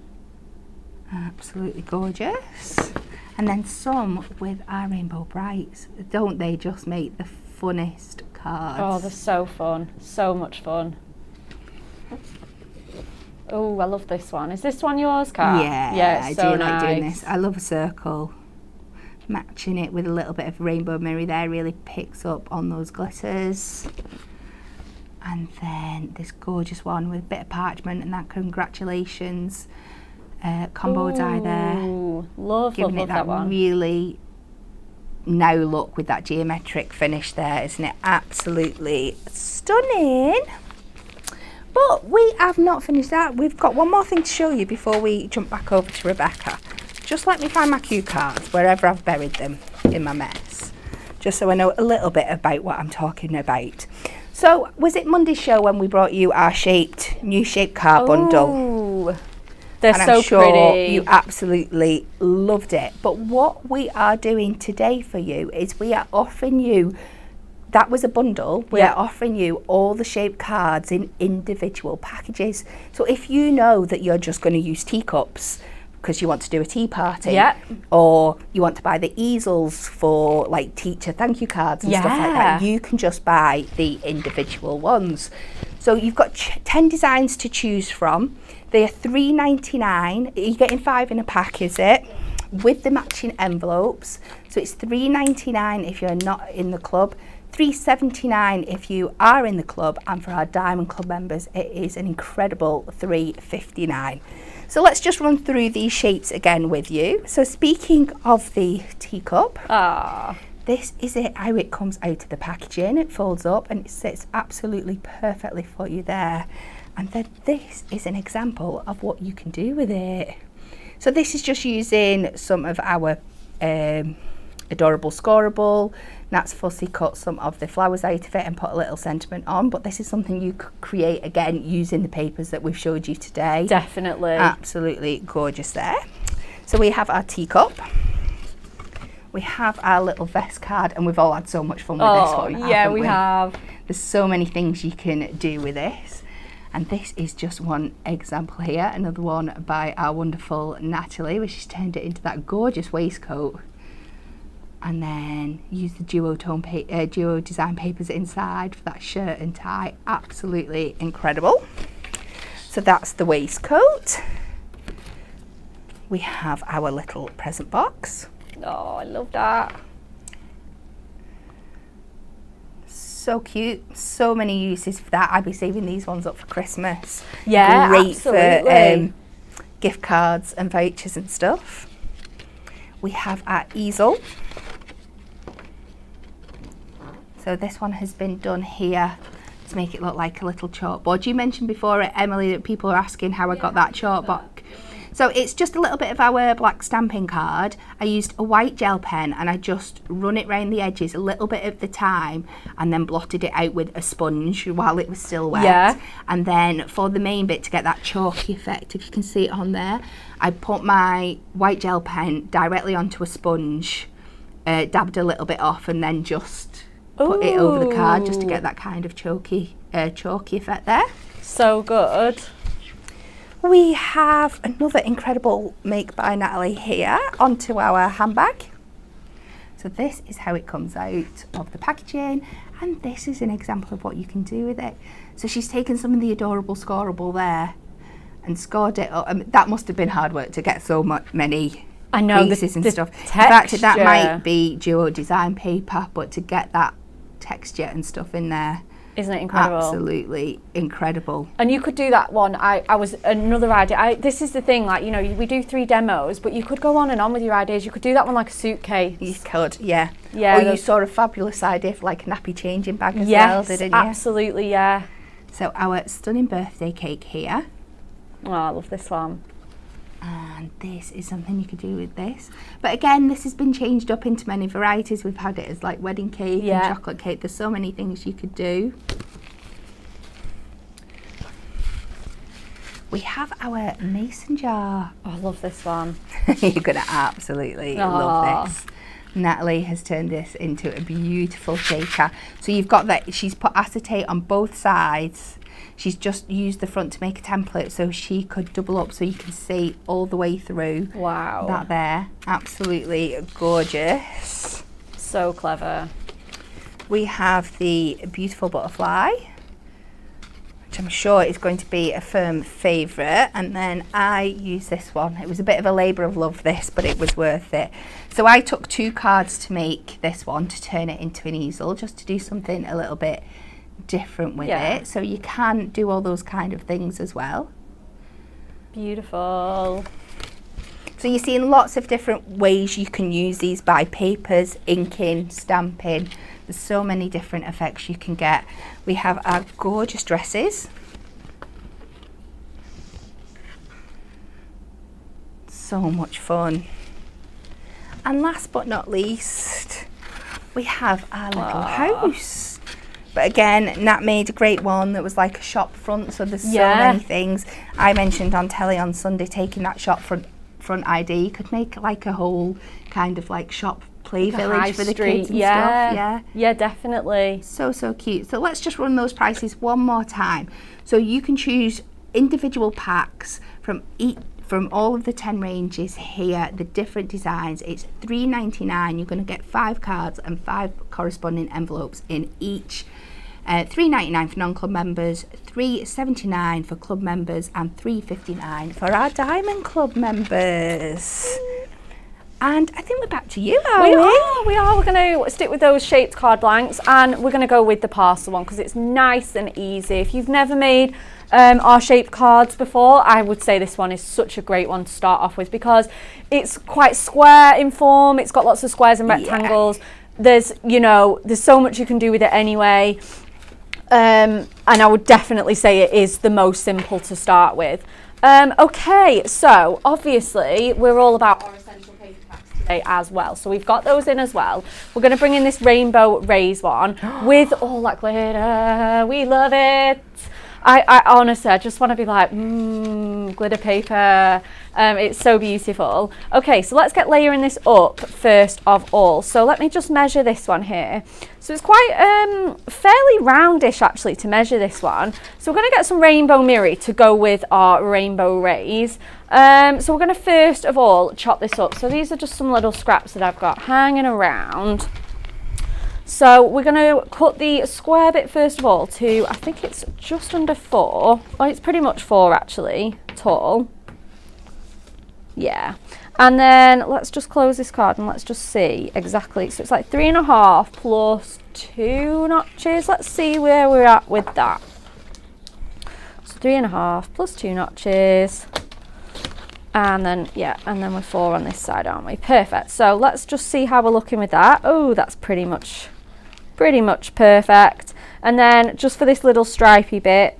Absolutely gorgeous. And then some with our Rainbow Brights. Don't they just make the funnest cards? Oh, they're so fun. So much fun. Oh, I love this one. Is this one yours, Kat? Yeah, I so do nice. like doing this. I love a circle. Matching it with a little bit of rainbow mirror there really picks up on those glitters. And then this gorgeous one with a bit of parchment and that congratulations combo die there. Love Giving it that one. really now look with that geometric finish there, isn't it? Absolutely stunning. But we have not finished that. We've got one more thing to show you before we jump back over to Rebecca. Just let me find my cue cards wherever I've buried them in my mess, just so I know a little bit about what I'm talking about. So, was it Monday's show when we brought you our new shaped card bundle? They're and so I'm sure pretty. You absolutely loved it. But what we are doing today for you is we are offering you, that was a bundle, we are offering you all the shaped cards in individual packages. So if you know that you're just going to use teacups because you want to do a tea party, or you want to buy the easels for like teacher thank you cards and stuff like that, you can just buy the individual ones. So you've got 10 designs to choose from. They are $3.99. You're getting 5 in a pack, is it? with the matching envelopes. So it's $3.99 if you're not in the club, $3.79 if you are in the club, and for our Diamond Club members it is an incredible $3.59. So let's just run through these shapes again with you. So speaking of the teacup, this is it, how it comes out of the packaging. It folds up and it sits absolutely perfectly for you there. And then this is an example of what you can do with it. So this is just using some of our adorable scoreable. Nat's fussy cut some of the flowers out of it and put a little sentiment on, but this is something you could create again using the papers that we've showed you today. Definitely. Absolutely gorgeous there. So we have our teacup. We have our little vest card, and we've all had so much fun with this one. Yeah, we have. There's so many things you can do with this. And this is just one example here, another one by our wonderful Natalie, where she's turned it into that gorgeous waistcoat. And then use the duo design papers inside for that shirt and tie. Absolutely incredible. So that's the waistcoat. We have our little present box. Oh, I love that. So cute. So many uses for that. I'd be saving these ones up for Christmas. Yeah, great absolutely. For gift cards and vouchers and stuff. We have our easel. So this one has been done here to make it look like a little chalkboard. You mentioned before, Emily, that people are asking how I got that chalkboard. So it's just a little bit of our black stamping card. I used a white gel pen and I just run it round the edges a little bit at the time and then blotted it out with a sponge while it was still wet. Yeah. And then for the main bit, to get that chalky effect, if you can see it on there, I put my white gel pen directly onto a sponge, dabbed a little bit off, and then just put it over the card just to get that kind of chalky effect there. So good. We have another incredible make by Natalie here onto our handbag. So this is how it comes out of the packaging, and this is an example of what you can do with it. So she's taken some of the adorable scoreable there and scored it up. That must have been hard work to get so many pieces and stuff. In fact, that might be duo design paper, but to get that texture and stuff in there, isn't it incredible? Absolutely incredible. And you could do that one. I was another idea. This is the thing, like, you know, we do 3 demos, but you could go on and on with your ideas. You could do that one like a suitcase. You could, yeah. Yeah. Or you saw a fabulous idea for like a nappy changing bag as well, didn't you? Absolutely, yeah. So our stunning birthday cake here. Oh, I love this one. And this is something you could do with this. But again, this has been changed up into many varieties. We've had it as like wedding cake and chocolate cake. There's so many things you could do. We have our mason jar. Oh, I love this one. You're going to absolutely love this. Natalie has turned this into a beautiful shaker. So you've got that, she's put acetate on both sides. She's just used the front to make a template so she could double up so you can see all the way through. Wow. That there. Absolutely gorgeous. So clever. We have the beautiful butterfly, which I'm sure is going to be a firm favourite. And then I use this one. It was a bit of a labour of love, this, but it was worth it. So I took 2 cards to make this one, to turn it into an easel, just to do something a little bit different with it. So you can do all those kind of things as well. Beautiful. So you're seeing lots of different ways you can use these, by papers, inking, stamping. There's so many different effects you can get. We have our gorgeous dresses. So much fun. And last but not least, we have our little house. But again, Nat made a great one that was like a shop front, so there's so many things. I mentioned on telly on Sunday taking that shop front ID. You could make like a whole kind of like shop play village for the kids and stuff. Yeah, definitely. So cute. So let's just run those prices one more time. So you can choose individual packs from all of the 10 ranges here, the different designs. It's $3.99. You're going to get 5 cards and 5 corresponding envelopes in each. $3.99 for non-club members, $3.79 for club members, and $3.59 for our Diamond Club members. And I think we're back to you, are We we? are. We're going to stick with those shaped card blanks, and we're going to go with the parcel one because it's nice and easy. If you've never made our shaped cards before, I would say this one is such a great one to start off with because it's quite square in form. It's got lots of squares and rectangles. There's so much you can do with it anyway. And I would definitely say it is the most simple to start with. Okay, so obviously we're all about our essential paper packs today as well. So we've got those in as well. We're going to bring in this rainbow raise one with all that glitter. We love it. I honestly, I just want to be like, glitter paper. It's so beautiful. Okay, so let's get layering this up first of all. So let me just measure this one here. So it's quite fairly roundish actually to measure this one. So we're going to get some rainbow mirror to go with our rainbow raise. So we're going to first of all chop this up. So these are just some little scraps that I've got hanging around. So we're going to cut the square bit first of all to, I think it's just under 4. Well, it's pretty much 4 actually, tall. Yeah. And then let's just close this card and let's just see exactly. So it's like 3.5 plus 2 notches. Let's see where we're at with that. So 3.5 plus 2 notches. And then, and then we're 4 on this side, aren't we? Perfect. So let's just see how we're looking with that. Oh, that's pretty much perfect. And then just for this little stripy bit,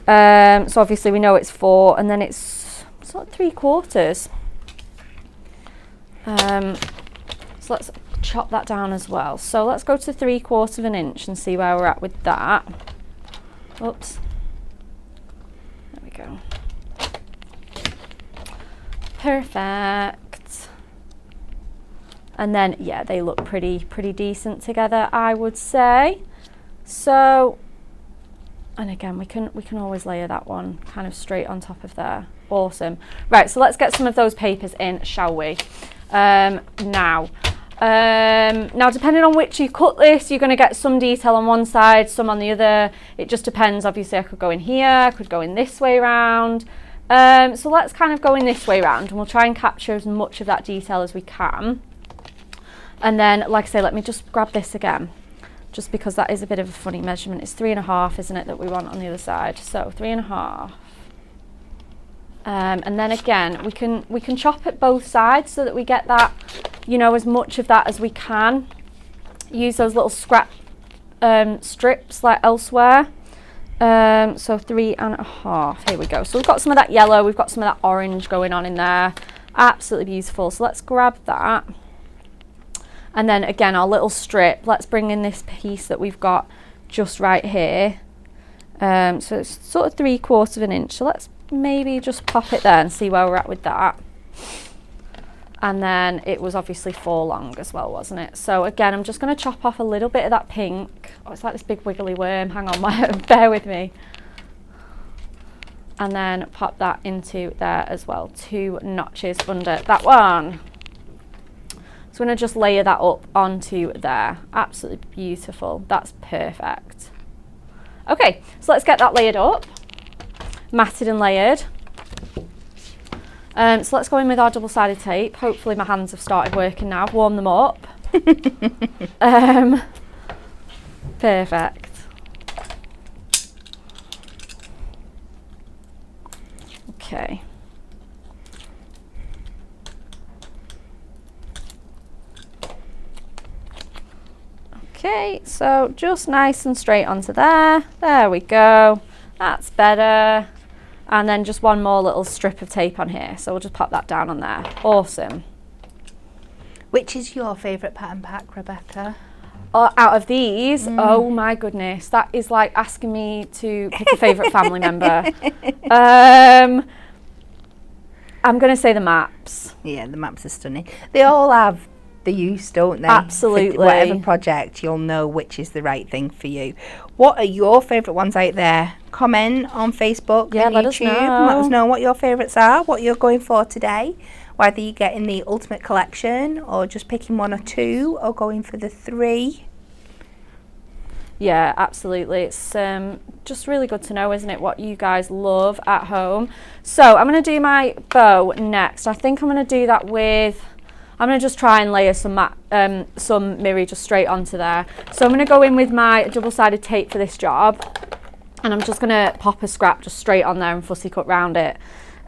so obviously we know it's 4, and then it's sort of 3/4. So let's chop that down as well. So let's go to 3/4 of an inch and see where we're at with that. Oops. There we go. Perfect. And then they look pretty decent together, I would say. So, and again, we can always layer that one kind of straight on top of there. Awesome. Right, so let's get some of those papers in, shall we? Now depending on which you cut this, you're going to get some detail on one side, some on the other. It just depends. Obviously I could go in here, I could go in this way around. So let's kind of go in this way around, and we'll try and capture as much of that detail as we can. And then, like I say, let me just grab this again, just because that is a bit of a funny measurement. It's 3.5, isn't it, that we want on the other side? So 3.5. And then again, we can chop at both sides so that we get that, as much of that as we can. Use those little scrap strips like elsewhere. So 3.5. Here we go. So we've got some of that yellow, we've got some of that orange going on in there. Absolutely beautiful. So let's grab that. And then again, our little strip, let's bring in this piece that we've got just right here. So it's sort of 3/4 of an inch. So let's maybe just pop it there and see where we're at with that. And then it was obviously 4 long as well, wasn't it? So again, I'm just going to chop off a little bit of that pink. Oh, it's like this big wiggly worm. Hang on, bear with me. And then pop that into there as well. 2 notches under that one. So I'm going to just layer that up onto there. Absolutely beautiful. That's perfect. Okay, so let's get that layered up. Matted and layered. So let's go in with our double-sided tape. Hopefully my hands have started working now. Warm them up. Perfect. Okay. Okay, so just nice and straight onto there. There we go. That's better. And then just one more little strip of tape on here. So we'll just pop that down on there. Awesome. Which is your favourite pattern pack, Rebecca? Out of these, oh my goodness, that is like asking me to pick a favourite family member. I'm going to say the maps. Yeah, the maps are stunning. They all have the use, don't they? Absolutely. For whatever project, you'll know which is the right thing for you. What are your favourite ones out there? Comment on Facebook and let YouTube. us know. Let us know what your favourites are, what you're going for today. Whether you're getting the ultimate collection or just picking 1 or 2 or going for the 3. Yeah, absolutely. It's just really good to know, isn't it, what you guys love at home. So I'm going to do my bow next. I think I'm going to do that with, I'm going to just try and layer some Miri just straight onto there. So I'm going to go in with my double-sided tape for this job, and I'm just going to pop a scrap just straight on there and fussy cut round it.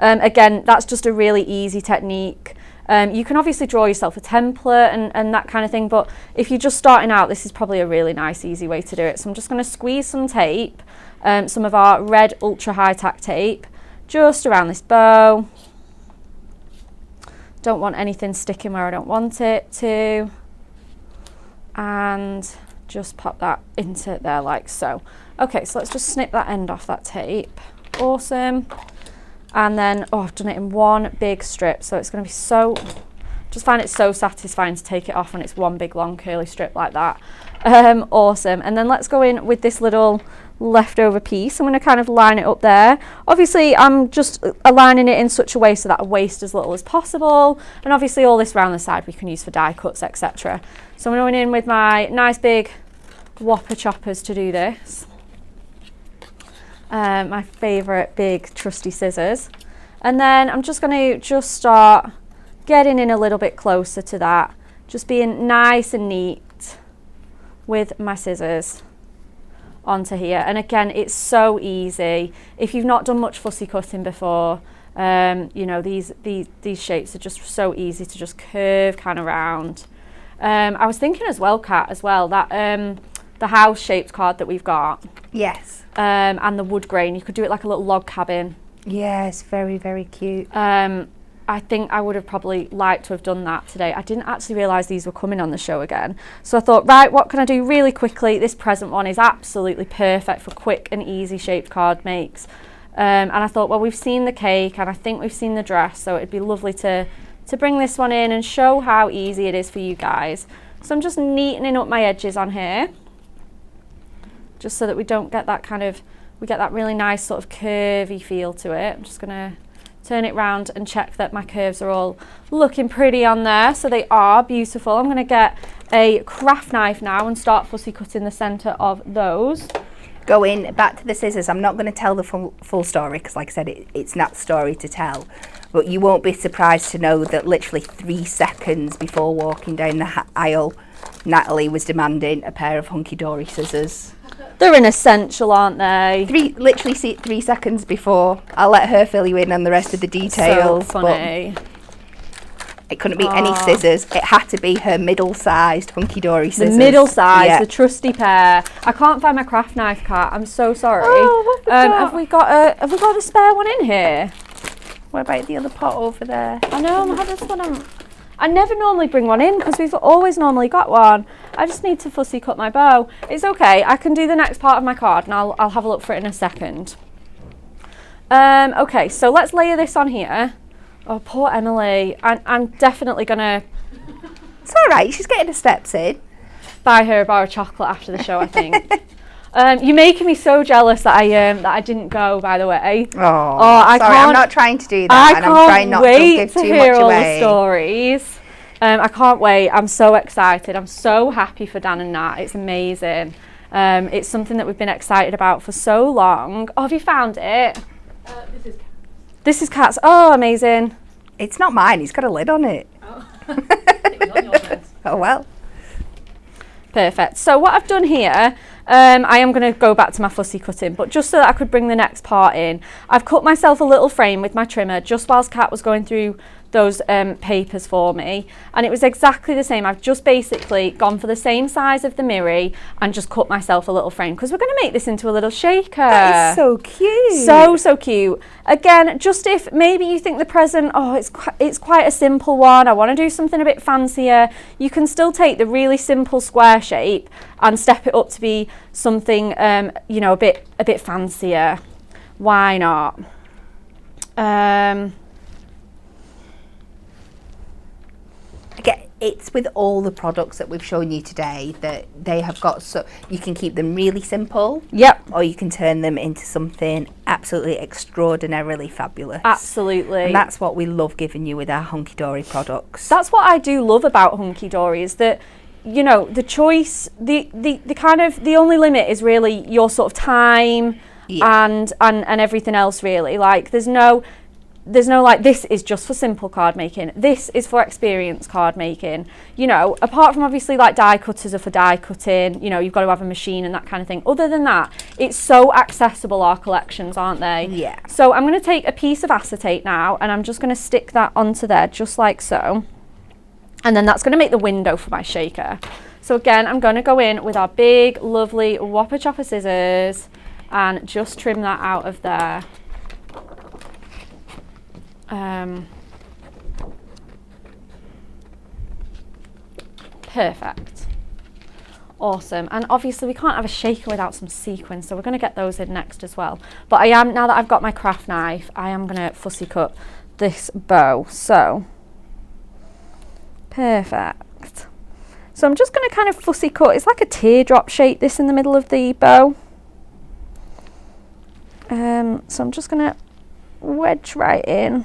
Again, that's just a really easy technique. You can obviously draw yourself a template and that kind of thing, but if you're just starting out, this is probably a really nice, easy way to do it. So I'm just going to squeeze some tape, some of our red ultra high tack tape, just around this bow. Don't want anything sticking where I don't want it to. And just pop that into there like so. Okay, so let's just snip that end off that tape. Awesome. And then, oh, I've done it in one big strip, so it's going to be so, just find it so satisfying to take it off when it's one big long curly strip like that. Awesome. And then let's go in with this little leftover piece. I'm going to kind of line it up there. Obviously I'm just aligning it in such a way so that I waste as little as possible, and obviously all this around the side we can use for die cuts, etc. So I'm going in with my nice big whopper choppers to do this. My favourite big trusty scissors, and then I'm just going to start getting in a little bit closer to that, just being nice and neat with my scissors onto here. And again, it's so easy if you've not done much fussy cutting before. You know, these shapes are just so easy to just curve kind of round. I was thinking as well, Kat, as well, that the house shaped card that we've got, Yes. and the wood grain, you could do it like a little log cabin. Yes, very, very cute. I think I would have probably liked to have done that today. I didn't actually realise these were coming on the show again. So I thought, right, what can I do really quickly? This present one is absolutely perfect for quick and easy shaped card makes. And I thought, well, we've seen the cake and I think we've seen the dress, so it'd be lovely to bring this one in and show how easy it is for you guys. So I'm just neatening up my edges on here, just so that we don't get that kind of, we get that really nice sort of curvy feel to it. I'm just gonna turn it round and check that my curves are all looking pretty on there. So they are beautiful. I'm gonna get a craft knife now and start fussy cutting the centre of those. Going back to the scissors, I'm not going to tell the full story because, like I said, it's not story to tell. But you won't be surprised to know that literally 3 seconds before walking down the aisle, Natalie was demanding a pair of hunky-dory scissors. They're an essential, aren't they? Literally 3 seconds before. I'll let her fill you in on the rest of the details. So funny. It couldn't be any scissors. It had to be her middle-sized hunky-dory scissors. The middle size, the trusty pair. I can't find my craft knife, Kat. I'm so sorry. Oh, have we got a spare one in here? What about the other pot over there? I know, I have this one. I never normally bring one in because we've always normally got one. I just need to fussy cut my bow. It's okay. I can do the next part of my card and I'll have a look for it in a second. Okay, so let's layer this on here. Oh, poor Emily. I'm definitely gonna. It's all right. She's getting her steps in. Buy her a bar of chocolate after the show, I think. You're making me so jealous that I didn't go. By the way. Oh, sorry. I'm not trying to do that, and I'm trying not to give too much all away. The stories. I can't wait. I'm so excited. I'm so happy for Dan and Nat. It's amazing. It's something that we've been excited about for so long. Oh, have you found it? This is Kat's. Oh, amazing. It's not mine. He's got a lid on it. Oh, it was on your list. Oh, well. Perfect. So what I've done here, I am going to go back to my fussy cutting, but just so that I could bring the next part in, I've cut myself a little frame with my trimmer just whilst Kat was going through those papers for me, and it was exactly the same. I've just basically gone for the same size of the Miri and just cut myself a little frame because we're going to make this into a little shaker. That is so cute. So cute. Again, just if maybe you think the present, oh, it's quite a simple one, I want to do something a bit fancier, you can still take the really simple square shape and step it up to be something you know, a bit fancier. Why not? Again, it's with all the products that we've shown you today that they have got, so you can keep them really simple. Yep. Or you can turn them into something absolutely extraordinarily fabulous. Absolutely. And that's what we love giving you with our Hunky Dory products. That's what I do love about Hunky Dory, is that, you know, the choice, the kind of, the only limit is really your sort of time and everything else, really. Like, there's no there's no like, this is just for simple card making, this is for experience card making, you know, apart from obviously like die cutters are for die cutting, you know, you've got to have a machine and that kind of thing. Other than that, it's so accessible, our collections, aren't they? Yeah. So I'm going to take a piece of acetate now and I'm just going to stick that onto there just like so. And then that's going to make the window for my shaker. So again, I'm going to go in with our big, lovely Whopper Chopper scissors and just trim that out of there. Perfect. Awesome. And obviously we can't have a shaker without some sequins, so we're going to get those in next as well. But now that I've got my craft knife, I am going to fussy cut this bow. So perfect. So I'm just going to kind of fussy cut. It's like a teardrop shape, this in the middle of the bow. So I'm just going to wedge right in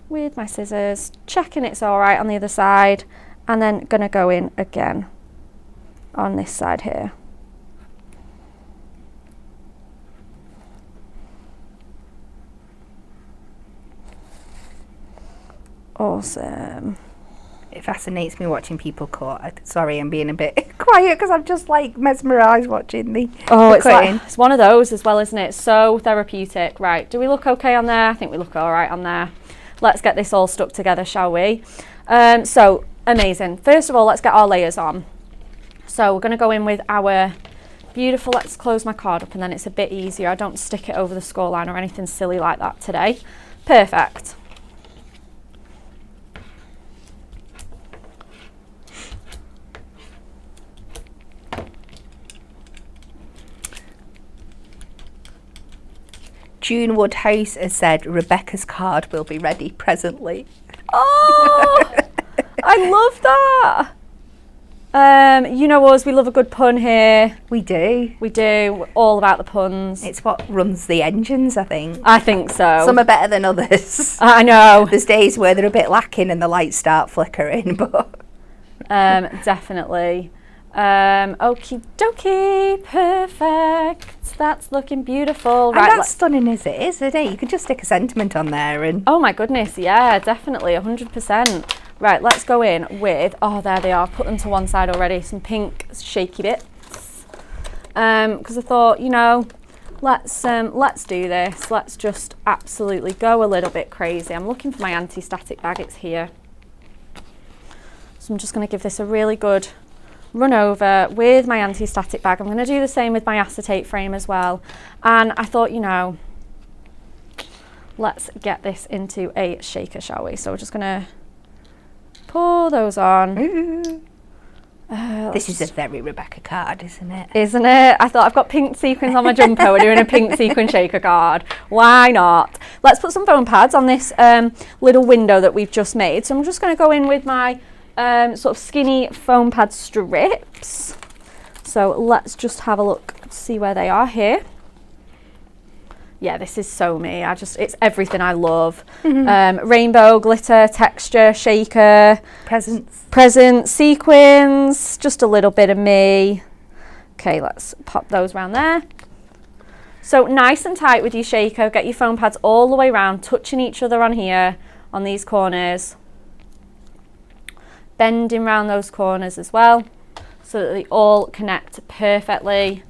with my scissors, checking it's all right on the other side, and then going to go in again on this side here. Awesome. It fascinates me watching people cut. Sorry, I'm being a bit quiet because I'm just like mesmerised watching the it's cutting. like, it's one of those as well, isn't it? So therapeutic. Right, do we look okay on there? I think we look all right on there. Let's get this all stuck together, shall we? So amazing. First of all, let's get our layers on. So we're going to go in with our beautiful, let's close my card up and then it's a bit easier. I don't stick it over the score line or anything silly like that today. Perfect. June Woodhouse has said Rebecca's card will be ready presently. Oh, I love that. You know us, we love a good pun here. We do. We do. We're all about the puns. It's what runs the engines, I think. I think so. Some are better than others. I know. There's days where they're a bit lacking and the lights start flickering, but... Definitely. Okie dokie, perfect. That's looking beautiful. And right, that's stunning as it is, isn't it? You could just stick a sentiment on there and... Oh my goodness, yeah, definitely, 100%. Right, let's go in with, oh, there they are, put them to one side already, some pink shaky bits. Because I thought, you know, let's do this. Let's just absolutely go a little bit crazy. I'm looking for my anti-static bag, it's here. So I'm just going to give this a really good run over with my anti-static bag. I'm going to do the same with my acetate frame as well. And I thought, you know, let's get this into a shaker, shall we? So we're just going to pour those on. This is a very Rebecca card, isn't it? Isn't it? I thought I've got pink sequins on my jumper. We're doing a pink sequin shaker card. Why not? Let's put some foam pads on this little window that we've just made. So I'm just going to go in with my sort of skinny foam pad strips. So let's just have a look, see where they are here. Yeah, this is so me. It's everything I love. Rainbow, glitter, texture, shaker. Presents, sequins, just a little bit of me. Okay, let's pop those around there. So nice and tight with your shaker. Get your foam pads all the way around, touching each other on here, on these corners. Bending around those corners as well, so that they all connect perfectly.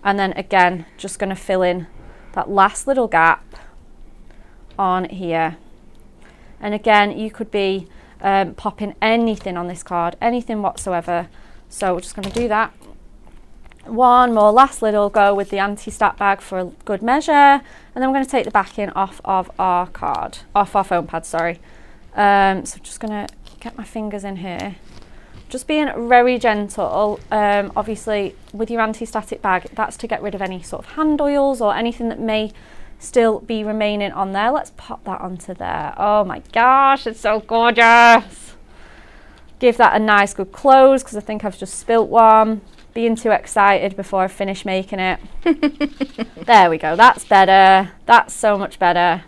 And then again, just going to fill in that last little gap on here. And again, you could be popping anything on this card, anything whatsoever. So we're just going to do that. One more last little go with the anti-stat bag for a good measure. And then we're going to take the backing off of our card, off our foam pad, sorry. So just going to get my fingers in here. Just being very gentle. Obviously with your anti-static bag, that's to get rid of any sort of hand oils or anything that may still be remaining on there. Let's pop that onto there. Oh my gosh, it's so gorgeous. Give that a nice good close because I think I've just spilt one. Being too excited before I finish making it. There we go, that's better. That's so much better.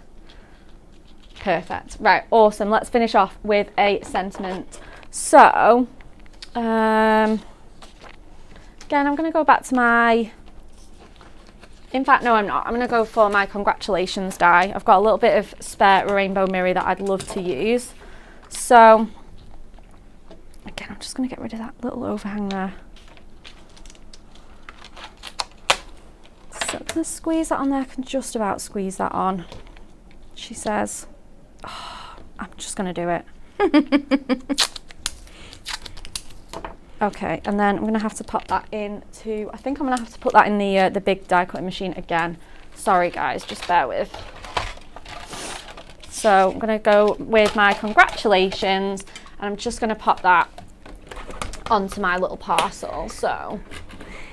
Perfect. Right, awesome. Let's finish off with a sentiment. So, again, I'm going to go back to my In fact, no, I'm not. I'm going to go for my congratulations die. I've got a little bit of spare rainbow mirror that I'd love to use. So, again, I'm just going to get rid of that little overhang there. So, can I squeeze that on there? I can just about squeeze that on. She says, oh, I'm just going to do it. Okay, and then I'm going to have to pop that into, I think I'm going to have to put that in the big die cutting machine again. Sorry guys, just bear with. So I'm going to go with my congratulations, and I'm just going to pop that onto my little parcel. So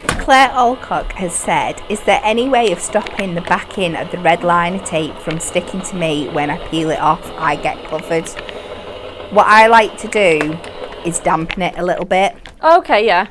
Claire Alcock has said, is there any way of stopping the backing of the red liner tape from sticking to me when I peel it off? I get covered. What I like to do is dampen it a little bit. okay, yeah.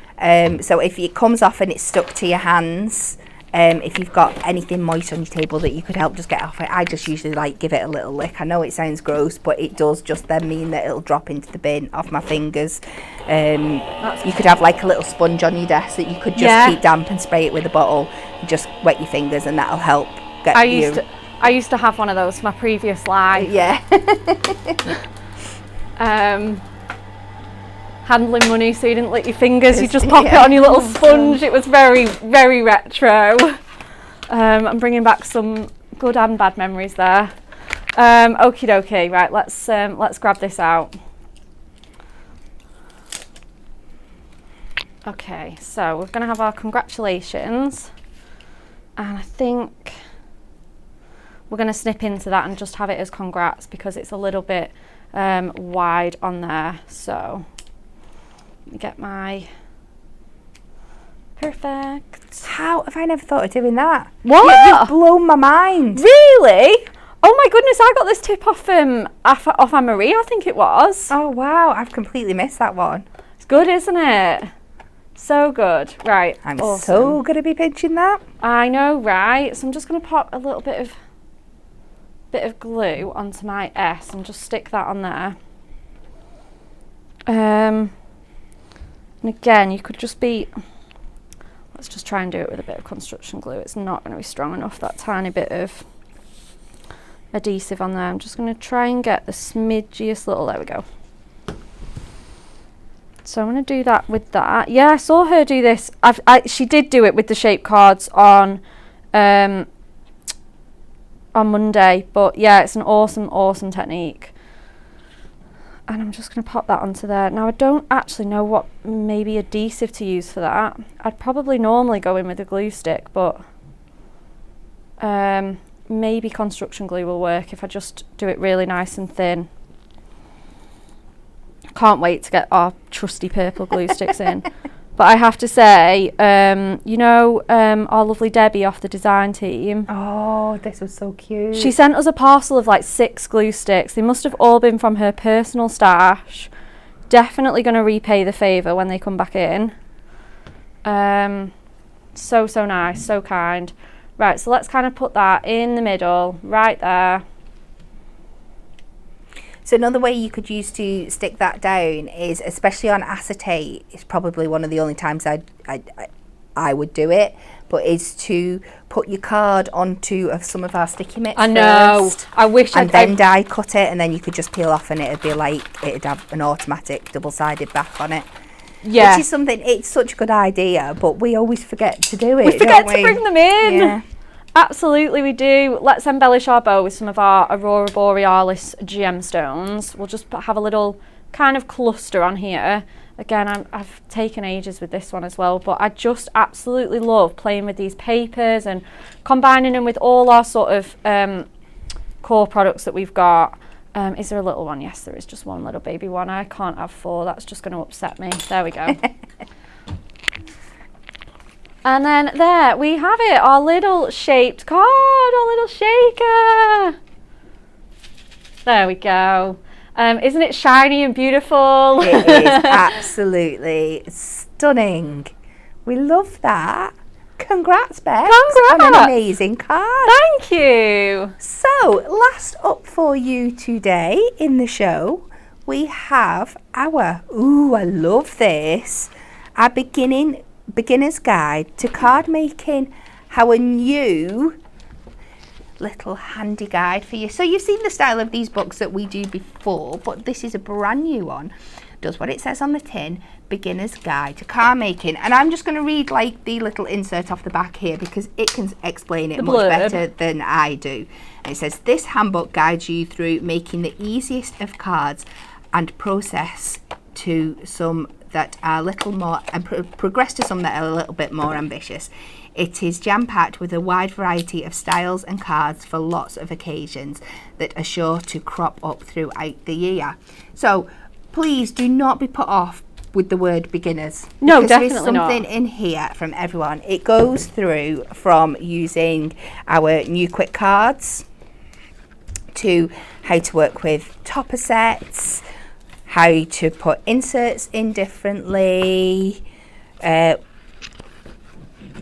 So if it comes off and it's stuck to your hands, if you've got anything moist on your table that you could help just get off it, I just usually like give it a little lick. I know it sounds gross, but it does just then mean that it'll drop into the bin off my fingers. You could have like a little sponge on your desk that you could just keep damp and spray it with a bottle and just wet your fingers, and that'll help get I used to have one of those for my previous life. Yeah. Handling money so you didn't lick your fingers, you just pop it on your little sponge. It was very, very retro. I'm bringing back some good and bad memories there. Okie dokie, right, let's grab this out. Okay, so we're gonna have our congratulations, and I think we're gonna snip into that and just have it as congrats because it's a little bit wide on there. So let me get my perfect. How have I never thought of doing that? What? You've blown my mind. Really? Oh my goodness, I got this tip off off Anne-Marie, I think it was. Oh wow, I've completely missed that one. It's good, isn't it? So good. Right. I'm awesome. so going to be pinching that. I know, right? So I'm just going to pop a little bit of glue onto my S and just stick that on there. And again, you could just let's just try and do it with a bit of construction glue. It's not going to be strong enough, that tiny bit of adhesive on there. I'm just going to try and get the smidgiest little, there we go. So I'm going to do that with that. Yeah, I saw her do this. She did do it with the shape cards on Monday, but yeah, it's an awesome technique. And I'm just going to pop that onto there. Now I don't actually know what maybe adhesive to use for that. I'd probably normally go in with a glue stick, but maybe construction glue will work if I just do it really nice and thin. Can't wait to get our trusty purple glue sticks in. But I have to say, you know, our lovely Debbie off the design team. Oh, this was so cute. She sent us a parcel of like 6 glue sticks. They must have all been from her personal stash. Definitely going to repay the favour when they come back in. So nice, so kind. Right, so let's kind of put that in the middle, right there. So another way you could use to stick that down is, especially on acetate, it's probably one of the only times I would do it, but is to put your card onto some of our sticky mix I know. first, I wish and then die cut it, and then you could just peel off, and it'd have an automatic double-sided back on it. Yeah. Which is something, it's such a good idea, but we always forget to do it. We forget to bring them in. Yeah. Absolutely, we do. Let's embellish our bow with some of our Aurora Borealis gemstones. We'll just have a little kind of cluster on here. Again, I've taken ages with this one as well, but I just absolutely love playing with these papers and combining them with all our sort of core products that we've got. Is there a little one? Yes, there is just one little baby one. I can't have 4. That's just going to upset me. There we go. And then there we have it, our little shaped card, our little shaker. There we go. Isn't it shiny and beautiful? It is absolutely stunning. We love that. Congrats, Bex, on an amazing card. Thank you. So, last up for you today in the show, we have our, I love this, our beginner's guide to card making our new little handy guide for you. So you've seen the style of these books that we do before, but this is a brand new one. Does what it says on the tin, Beginner's Guide to Car Making. And I'm just going to read like the little insert off the back here because it can explain it much better than I do. And it says, this handbook guides you through making the easiest of cards and process to some that are a little more, and progress to some that are a little bit more ambitious. It is jam-packed with a wide variety of styles and cards for lots of occasions that are sure to crop up throughout the year. So please do not be put off with the word beginners. No, because definitely there is something not. in here from everyone. It goes through from using our new quick cards to how to work with topper sets, how to put inserts in differently,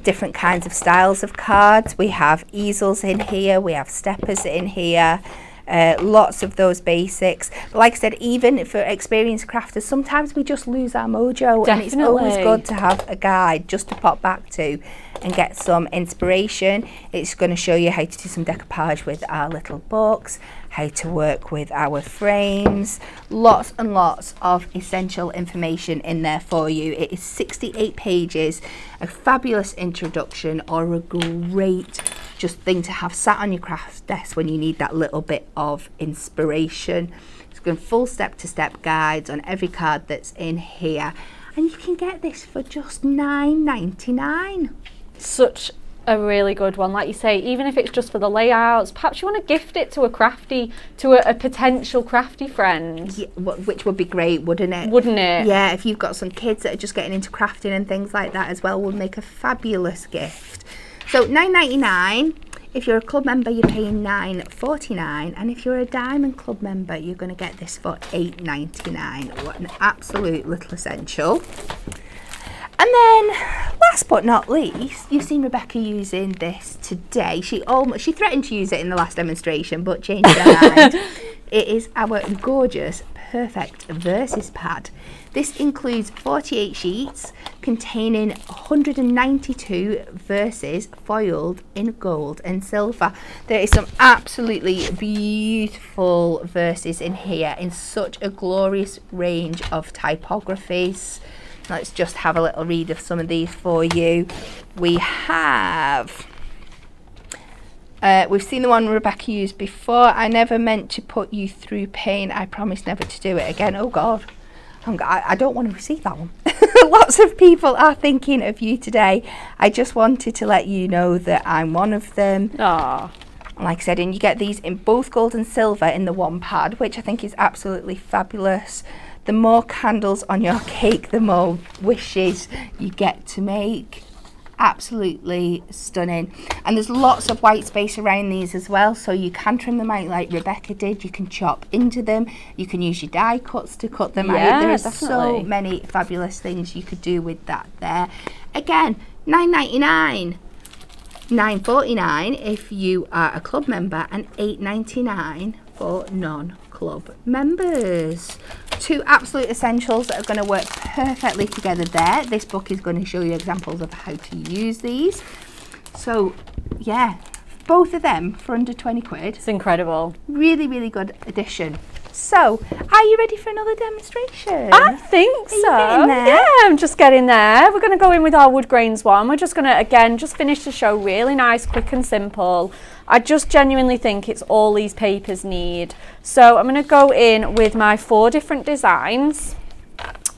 different kinds of styles of cards. We have easels in here, we have steppers in here, lots of those basics. But like I said, even for experienced crafters, sometimes we just lose our mojo. Definitely. And it's always good to have a guide just to pop back to and get some inspiration. It's going to show you how to do some decoupage with our little books, how to work with our frames, lots and lots of essential information in there for you. It is 68 pages, a fabulous introduction, or a great just thing to have sat on your craft desk when you need that little bit of inspiration. It's got full step-to-step guides on every card that's in here, and you can get this for just $9.99. Such a really good one, like you say, even if it's just for the layouts. Perhaps you want to gift it to a potential crafty friend. Yeah, which would be great, wouldn't it? Wouldn't it? Yeah, if you've got some kids that are just getting into crafting and things like that as well, would make a fabulous gift. So $9.99. If you're a club member, you're paying $9.49, and if you're a Diamond Club member, you're going to get this for $8.99. What an absolute little essential. And then, last but not least, you've seen Rebecca using this today. She threatened to use it in the last demonstration, but changed her mind. It is our gorgeous Perfect Verses pad. This includes 48 sheets containing 192 verses foiled in gold and silver. There is some absolutely beautiful verses in here in such a glorious range of typographies. Let's just have a little read of some of these for you. We have, we've seen the one Rebecca used before. I never meant to put you through pain. I promise never to do it again. Oh God, I don't want to receive that one. Lots of people are thinking of you today. I just wanted to let you know that I'm one of them. Aww. Like I said, and you get these in both gold and silver in the one pad, which I think is absolutely fabulous. The more candles on your cake, the more wishes you get to make. Absolutely stunning. And there's lots of white space around these as well, so you can trim them out like Rebecca did. You can chop into them. You can use your die cuts to cut them out. There is so many fabulous things you could do with that there. Again, $9.99. $9.49 if you are a club member, and $8.99 for non-club members. Two absolute essentials that are going to work perfectly together there. This book is going to show you examples of how to use these. So yeah, both of them for under 20 quid. It's incredible. Really, really good addition. So, are you ready for another demonstration? I think so. You getting there? Yeah, I'm just getting there. We're going to go in with our wood grains one. We're just going to, again, just finish the show really nice, quick and simple. I just genuinely think it's all these papers need. So I'm going to go in with my 4 different designs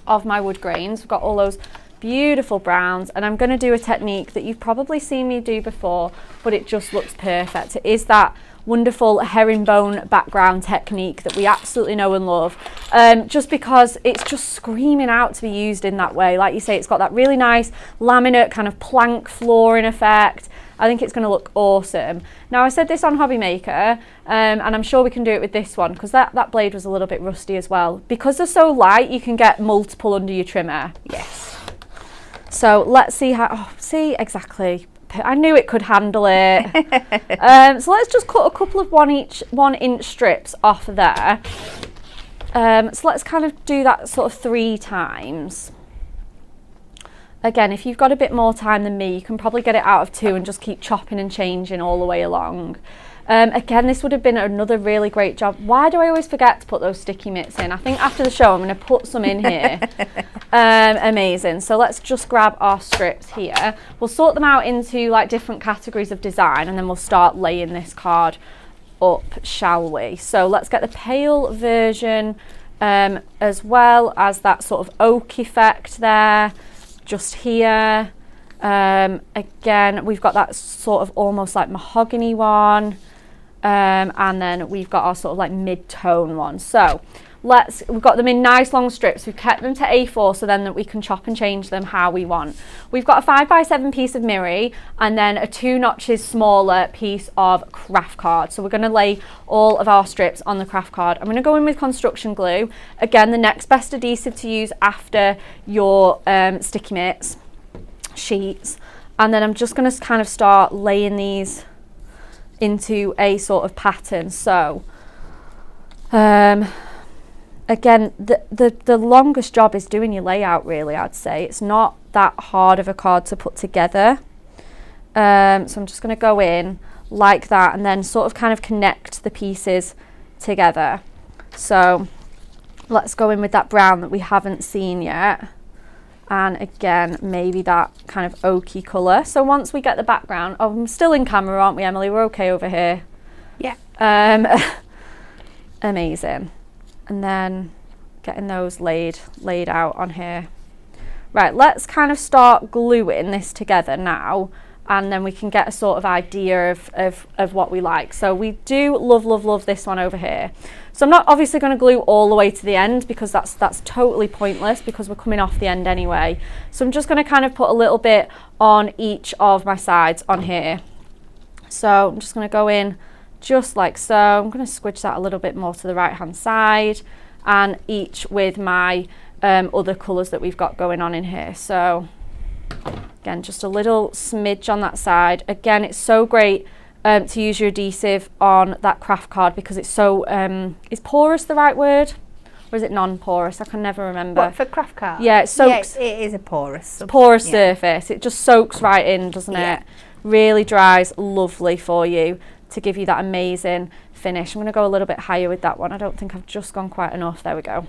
of my wood grains. We've got all those beautiful browns, and I'm going to do a technique that you've probably seen me do before, but it just looks perfect. It is that wonderful herringbone background technique that we absolutely know and love, just because it's just screaming out to be used in that way. Like you say, it's got that really nice laminate kind of plank flooring effect. I think it's going to look awesome. Now, I said this on Hobby Maker, and I'm sure we can do it with this one, because that blade was a little bit rusty as well. Because they're so light, you can get multiple under your trimmer. Yes. So let's see how, oh, see, exactly. I knew it could handle it. So let's just cut a couple of 1 inch strips off there. So let's kind of do that sort of 3 times. again, if you've got a bit more time than me, you can probably get it out of 2 and just keep chopping and changing all the way along. Again, this would have been another really great job. Why do I always forget to put those sticky mitts in? I think after the show I'm going to put some in here. Amazing. So let's just grab our strips here. We'll sort them out into like different categories of design, and then we'll start laying this card up, shall we? So let's get the pale version, as well as that sort of oak effect there, just here. Again, we've got that sort of almost like mahogany one. And then we've got our sort of like mid-tone one. So we've got them in nice long strips. We've kept them to A4 so then that we can chop and change them how we want. We've got a 5x7 piece of mirror and then a 2 notches smaller piece of craft card. So we're going to lay all of our strips on the craft card. I'm going to go in with construction glue. Again, the next best adhesive to use after your sticky mitts sheets. And then I'm just going to kind of start laying these into a sort of pattern. So again, the longest job is doing your layout, really. I'd say it's not that hard of a card to put together. So I'm just going to go in like that and then sort of kind of connect the pieces together. So let's go in with that brown that we haven't seen yet. And again, maybe that kind of oaky colour. So once we get the background, oh, I'm still in camera, aren't we, Emily? We're okay over here. Yeah. Amazing. And then getting those laid out on here. Right, let's kind of start gluing this together now, and then we can get a sort of idea of what we like. So we do love this one over here. So I'm not obviously going to glue all the way to the end because that's totally pointless because we're coming off the end anyway. So I'm just going to kind of put a little bit on each of my sides on here. So I'm just going to go in just like so. I'm going to squidge that a little bit more to the right hand side, and each with my other colours that we've got going on in here. So again, just a little smidge on that side. Again, it's so great to use your adhesive on that craft card because it's so, is porous the right word? Or is it non-porous? I can never remember. What, for craft card? Yeah, it soaks. Yeah, it is a porous. Porous surface. It just soaks right in, doesn't it? Really dries lovely for you to give you that amazing finish. I'm going to go a little bit higher with that one. I don't think I've just gone quite enough. There we go.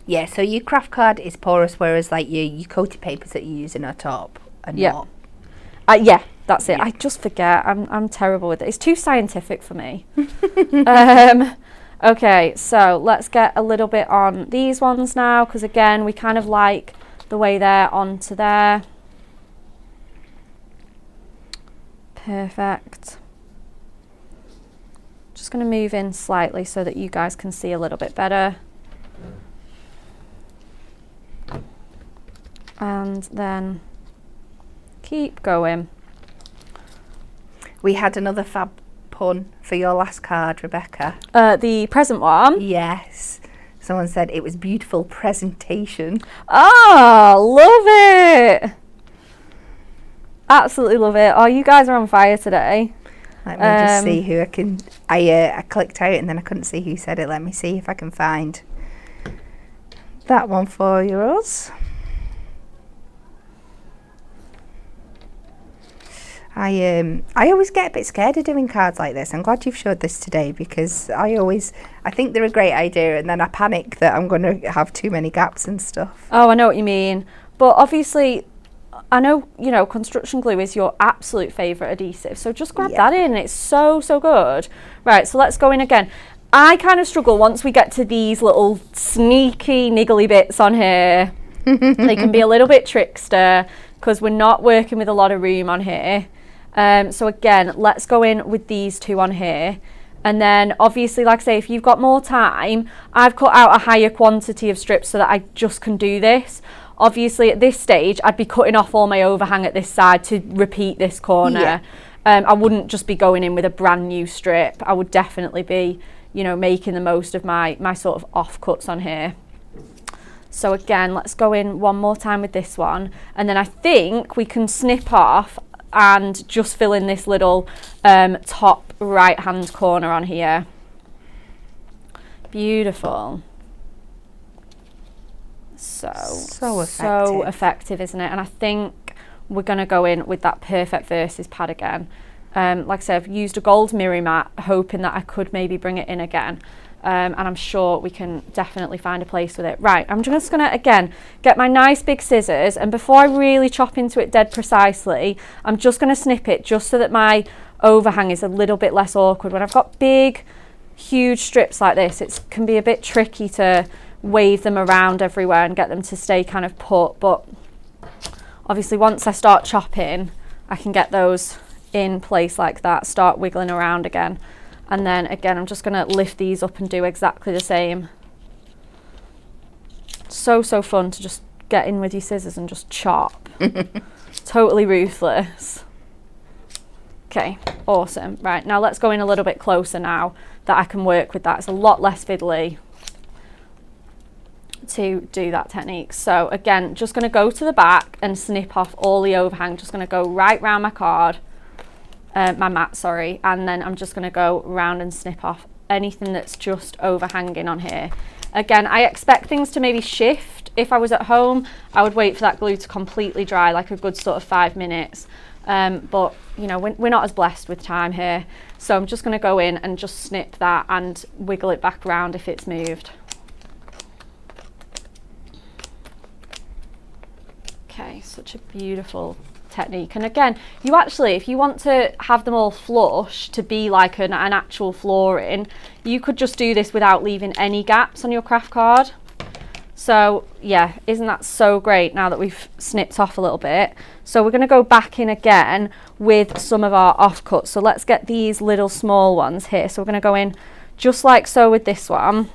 Yeah, so your craft card is porous, whereas like your coated papers that you use in our top are not. Yeah, that's it. I just forget. I'm terrible with it. It's too scientific for me. Okay, so let's get a little bit on these ones now, because again, we kind of like the way they're onto there. Perfect. Just going to move in slightly so that you guys can see a little bit better. And then keep going. We had another fab pun for your last card, Rebecca. The present one? Yes. Someone said it was beautiful presentation. Oh, love it. Absolutely love it. Oh, you guys are on fire today. Let me just see who I can... I clicked out and then I couldn't see who said it. Let me see if I can find that one for yours. I always get a bit scared of doing cards like this. I'm glad you've showed this today because I think they're a great idea and then I panic that I'm going to have too many gaps and stuff. Oh, I know what you mean. But obviously, I know, you know, construction glue is your absolute favourite adhesive. So just grab that in. It's so, so good. Right, so let's go in again. I kind of struggle once we get to these little sneaky, niggly bits on here. They can be a little bit trickster because we're not working with a lot of room on here. So again, let's go in with these two on here. And then obviously, like I say, if you've got more time, I've cut out a higher quantity of strips so that I just can do this. Obviously, at this stage, I'd be cutting off all my overhang at this side to repeat this corner. Yeah. I wouldn't just be going in with a brand new strip. I would definitely be, you know, making the most of my sort of offcuts on here. So again, let's go in one more time with this one. And then I think we can snip off and just fill in this little top right hand corner on here. Beautiful. So effective. effective, isn't it? And I think we're going to go in with that Perfect Verses pad again. Like I said, I've used a gold mirror mat, hoping that I could maybe bring it in again. And I'm sure we can definitely find a place with it. Right, I'm just going to, again, get my nice big scissors, and before I really chop into it dead precisely, I'm just going to snip it just so that my overhang is a little bit less awkward. When I've got big, huge strips like this, it can be a bit tricky to wave them around everywhere and get them to stay kind of put, but obviously once I start chopping, I can get those in place like that, start wiggling around again. And then again, I'm just going to lift these up and do exactly the same. So fun to just get in with your scissors and just chop. Totally ruthless. Okay, awesome. Right, now let's go in a little bit closer now that I can work with that. It's a lot less fiddly to do that technique. So again, just going to go to the back and snip off all the overhang. Just going to go right round my card. My mat, sorry, and then I'm just going to go around and snip off anything that's just overhanging on here. Again, I expect things to maybe shift. If I was at home, I would wait for that glue to completely dry, like a good sort of 5 minutes. But you know, we're not as blessed with time here, so I'm just going to go in and just snip that and wiggle it back around if it's moved. Okay, such a beautiful technique. And again, you actually, if you want to have them all flush to be like an actual flooring, you could just do this without leaving any gaps on your craft card. So yeah, isn't that so great now that we've snipped off a little bit? So we're going to go back in again with some of our offcuts. So let's get these little small ones here. So we're going to go in just like so with this one,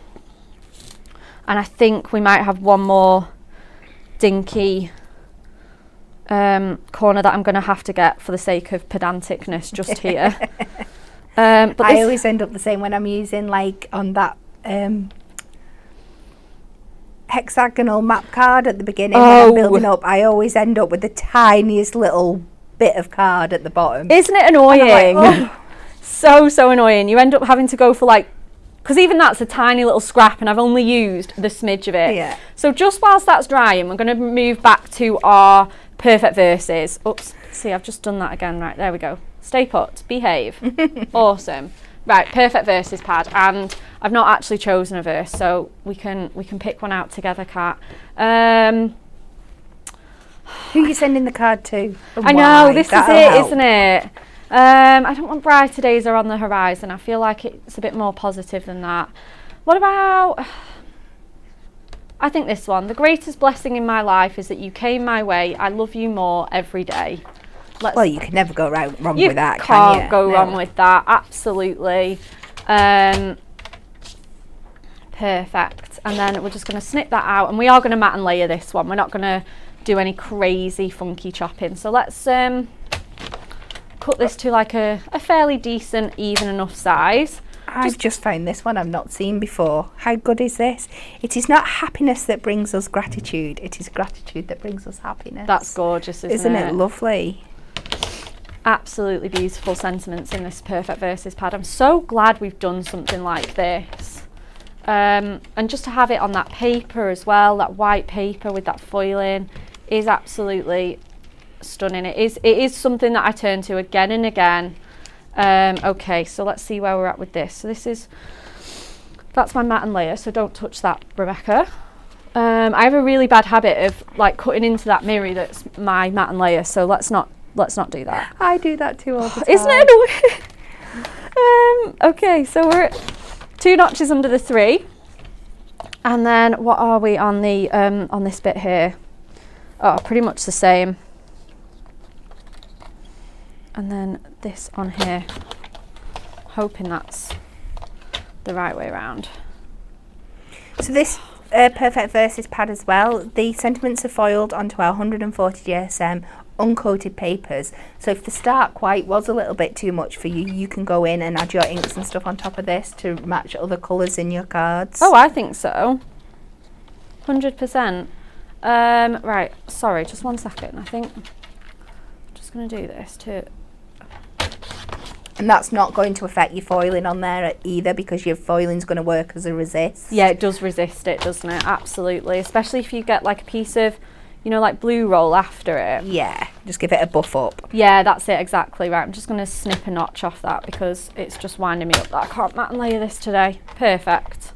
and I think we might have one more dinky corner that I'm going to have to get for the sake of pedanticness just here. But I always end up the same when I'm using like on that hexagonal map card at the beginning when I'm building up. I always end up with the tiniest little bit of card at the bottom. Isn't it annoying? Like, oh. So annoying. You end up having to go for like, because even that's a tiny little scrap and I've only used the smidge of it. Yeah. So just whilst that's drying, we're going to move back to our Perfect Verses. Oops, see, I've just done that again. Right, there we go. Stay put, behave. Awesome. Right, Perfect Verses pad, and I've not actually chosen a verse, so we can pick one out together, Kat. Who are you sending the card to? I know, this is it, isn't it? I don't want brighter days are on the horizon. I feel like it's a bit more positive than that. What about, I think this one. The greatest blessing in my life is that you came my way. I love you more every day. Well, you can never go wrong with that, can you? You can't go wrong with that, absolutely. Perfect. And then we're just going to snip that out, and we are going to mat and layer this one. We're not going to do any crazy funky chopping. So let's cut this to like a fairly decent, even enough size. I've just found this one I've not seen before. How good is this? It is not happiness that brings us gratitude. It is gratitude that brings us happiness. That's gorgeous, isn't it lovely? Absolutely beautiful sentiments in this Perfect Verses pad. I'm so glad we've done something like this. And just to have it on that paper as well, that white paper with that foiling, is absolutely stunning. It is something that I turn to again and again. Okay, so let's see where we're at with this. So that's my mat and layer, so don't touch that, Rebecca. I have a really bad habit of like cutting into that mirror that's my mat and layer, so let's not do that. I do that too all the time. Isn't it annoying? Okay, so we're at 2 notches under the 3, and then what are we on the on this bit here? Oh, pretty much the same. And then this on here, hoping that's the right way around. So this Perfect Verses pad as well, the sentiments are foiled onto our 140 GSM uncoated papers. So if the start quite was a little bit too much for you, you can go in and add your inks and stuff on top of this to match other colours in your cards. Oh, I think so. 100%. Right, sorry, just one second. I think I'm just going to do this to And that's not going to affect your foiling on there either, because your foiling's going to work as a resist. Yeah, it does resist it, doesn't it? Absolutely. Especially if you get like a piece of, you know, like blue roll after it. Yeah, just give it a buff up. Yeah, that's it, exactly. Right, I'm just going to snip a notch off that because it's just winding me up that I can't mat and layer this today. Perfect.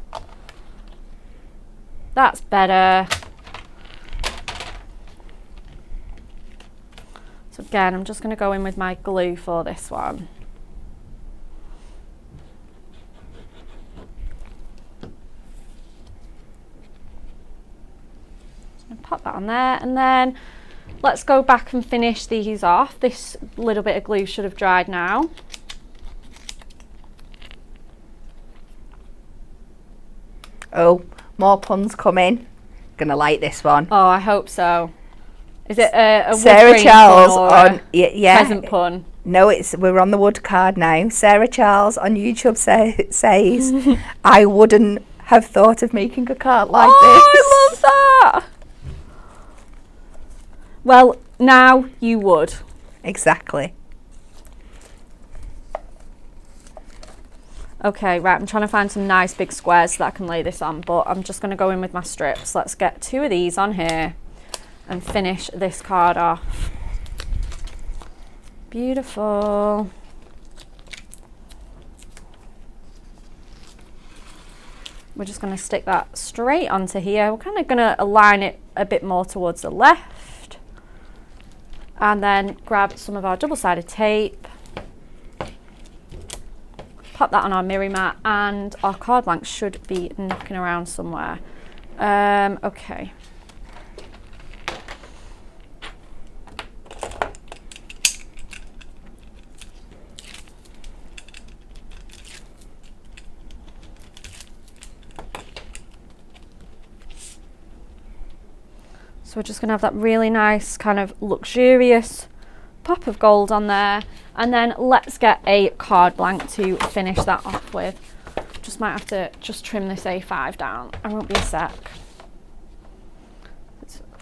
That's better. So again, I'm just going to go in with my glue for this one. Pop that on there, and then let's go back and finish these off. This little bit of glue should have dried now. Oh, more puns coming. Gonna like this one. Oh, I hope so. Is it a Sarah wood grain Charles pun or on a yeah. present pun? No, we're on the wood card now. Sarah Charles on YouTube says, I wouldn't have thought of making a card like this. I love that. Well, now you would. Exactly. Okay, right, I'm trying to find some nice big squares so that I can lay this on, but I'm just going to go in with my strips. Let's get 2 of these on here and finish this card off. Beautiful. We're just going to stick that straight onto here. We're kind of going to align it a bit more towards the left. And then grab some of our double-sided tape. Pop that on our mirror mat, and our card blank should be knocking around somewhere. Okay. So we're just going to have that really nice kind of luxurious pop of gold on there, and then let's get a card blank to finish that off with. Just might have to just trim this A5 down. I won't be a sec.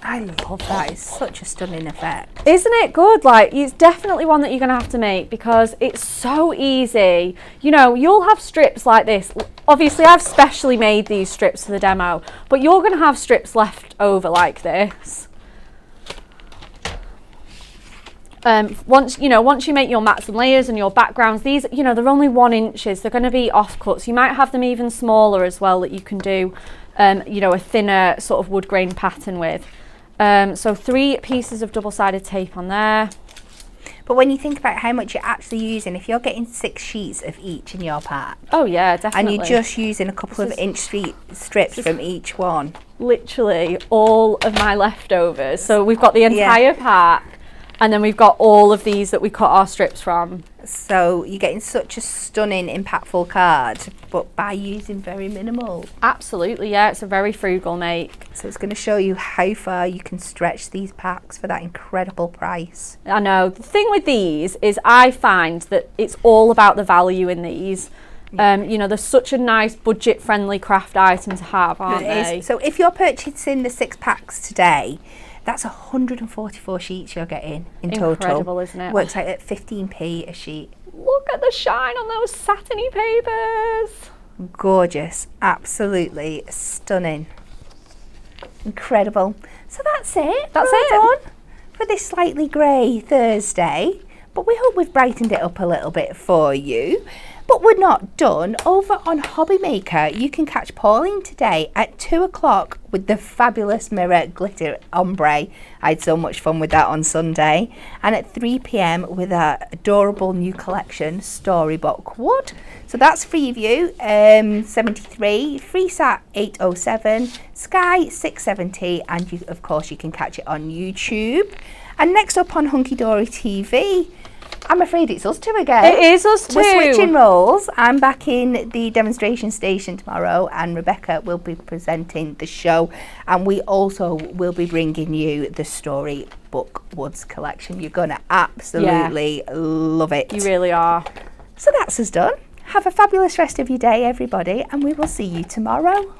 I love that. It's such a stunning effect. Isn't it good? Like, it's definitely one that you're going to have to make because it's so easy. You know, you'll have strips like this. Obviously, I've specially made these strips for the demo, but you're going to have strips left over like this. Once you make your mats and layers and your backgrounds, these, you know, they're only 1 inches. They're going to be offcuts. You might have them even smaller as well that you can do, you know, a thinner sort of wood grain pattern with. So 3 pieces of double-sided tape on there. But when you think about how much you're actually using, if you're getting 6 sheets of each in your pack, oh yeah, definitely, and you're just using a couple of inch strips from each one, literally all of my leftovers. So we've got the entire pack, and then we've got all of these that we cut our strips from. So you're getting such a stunning, impactful card, but by using very minimal. Absolutely, yeah, it's a very frugal make. So it's going to show you how far you can stretch these packs for that incredible price. I know. The thing with these is I find that it's all about the value in these. You know, they're such a nice budget-friendly craft item to have, aren't they? So if you're purchasing the 6 packs today, that's 144 sheets you're getting in total. Incredible, isn't it? Works out at 15p a sheet. Look at the shine on those satiny papers. Gorgeous, absolutely stunning, incredible. So that's it. That's Well it. done for this slightly grey Thursday, but we hope we've brightened it up a little bit for you. But we're not done. Over on Hobby Maker, you can catch Pauline today at 2 o'clock with the fabulous mirror glitter ombre. I had so much fun with that on Sunday. And at 3 p.m. with our adorable new collection, Storybook Wood. So that's Freeview 73, FreeSat 807, Sky 670, and you, of course you can catch it on YouTube. And next up on Hunky Dory TV, I'm afraid it's us 2 again. It is us 2. We're switching roles. I'm back in the demonstration station tomorrow, and Rebecca will be presenting the show. And we also will be bringing you the Storybook Woods collection. You're going to absolutely love it. You really are. So that's us done. Have a fabulous rest of your day, everybody, and we will see you tomorrow.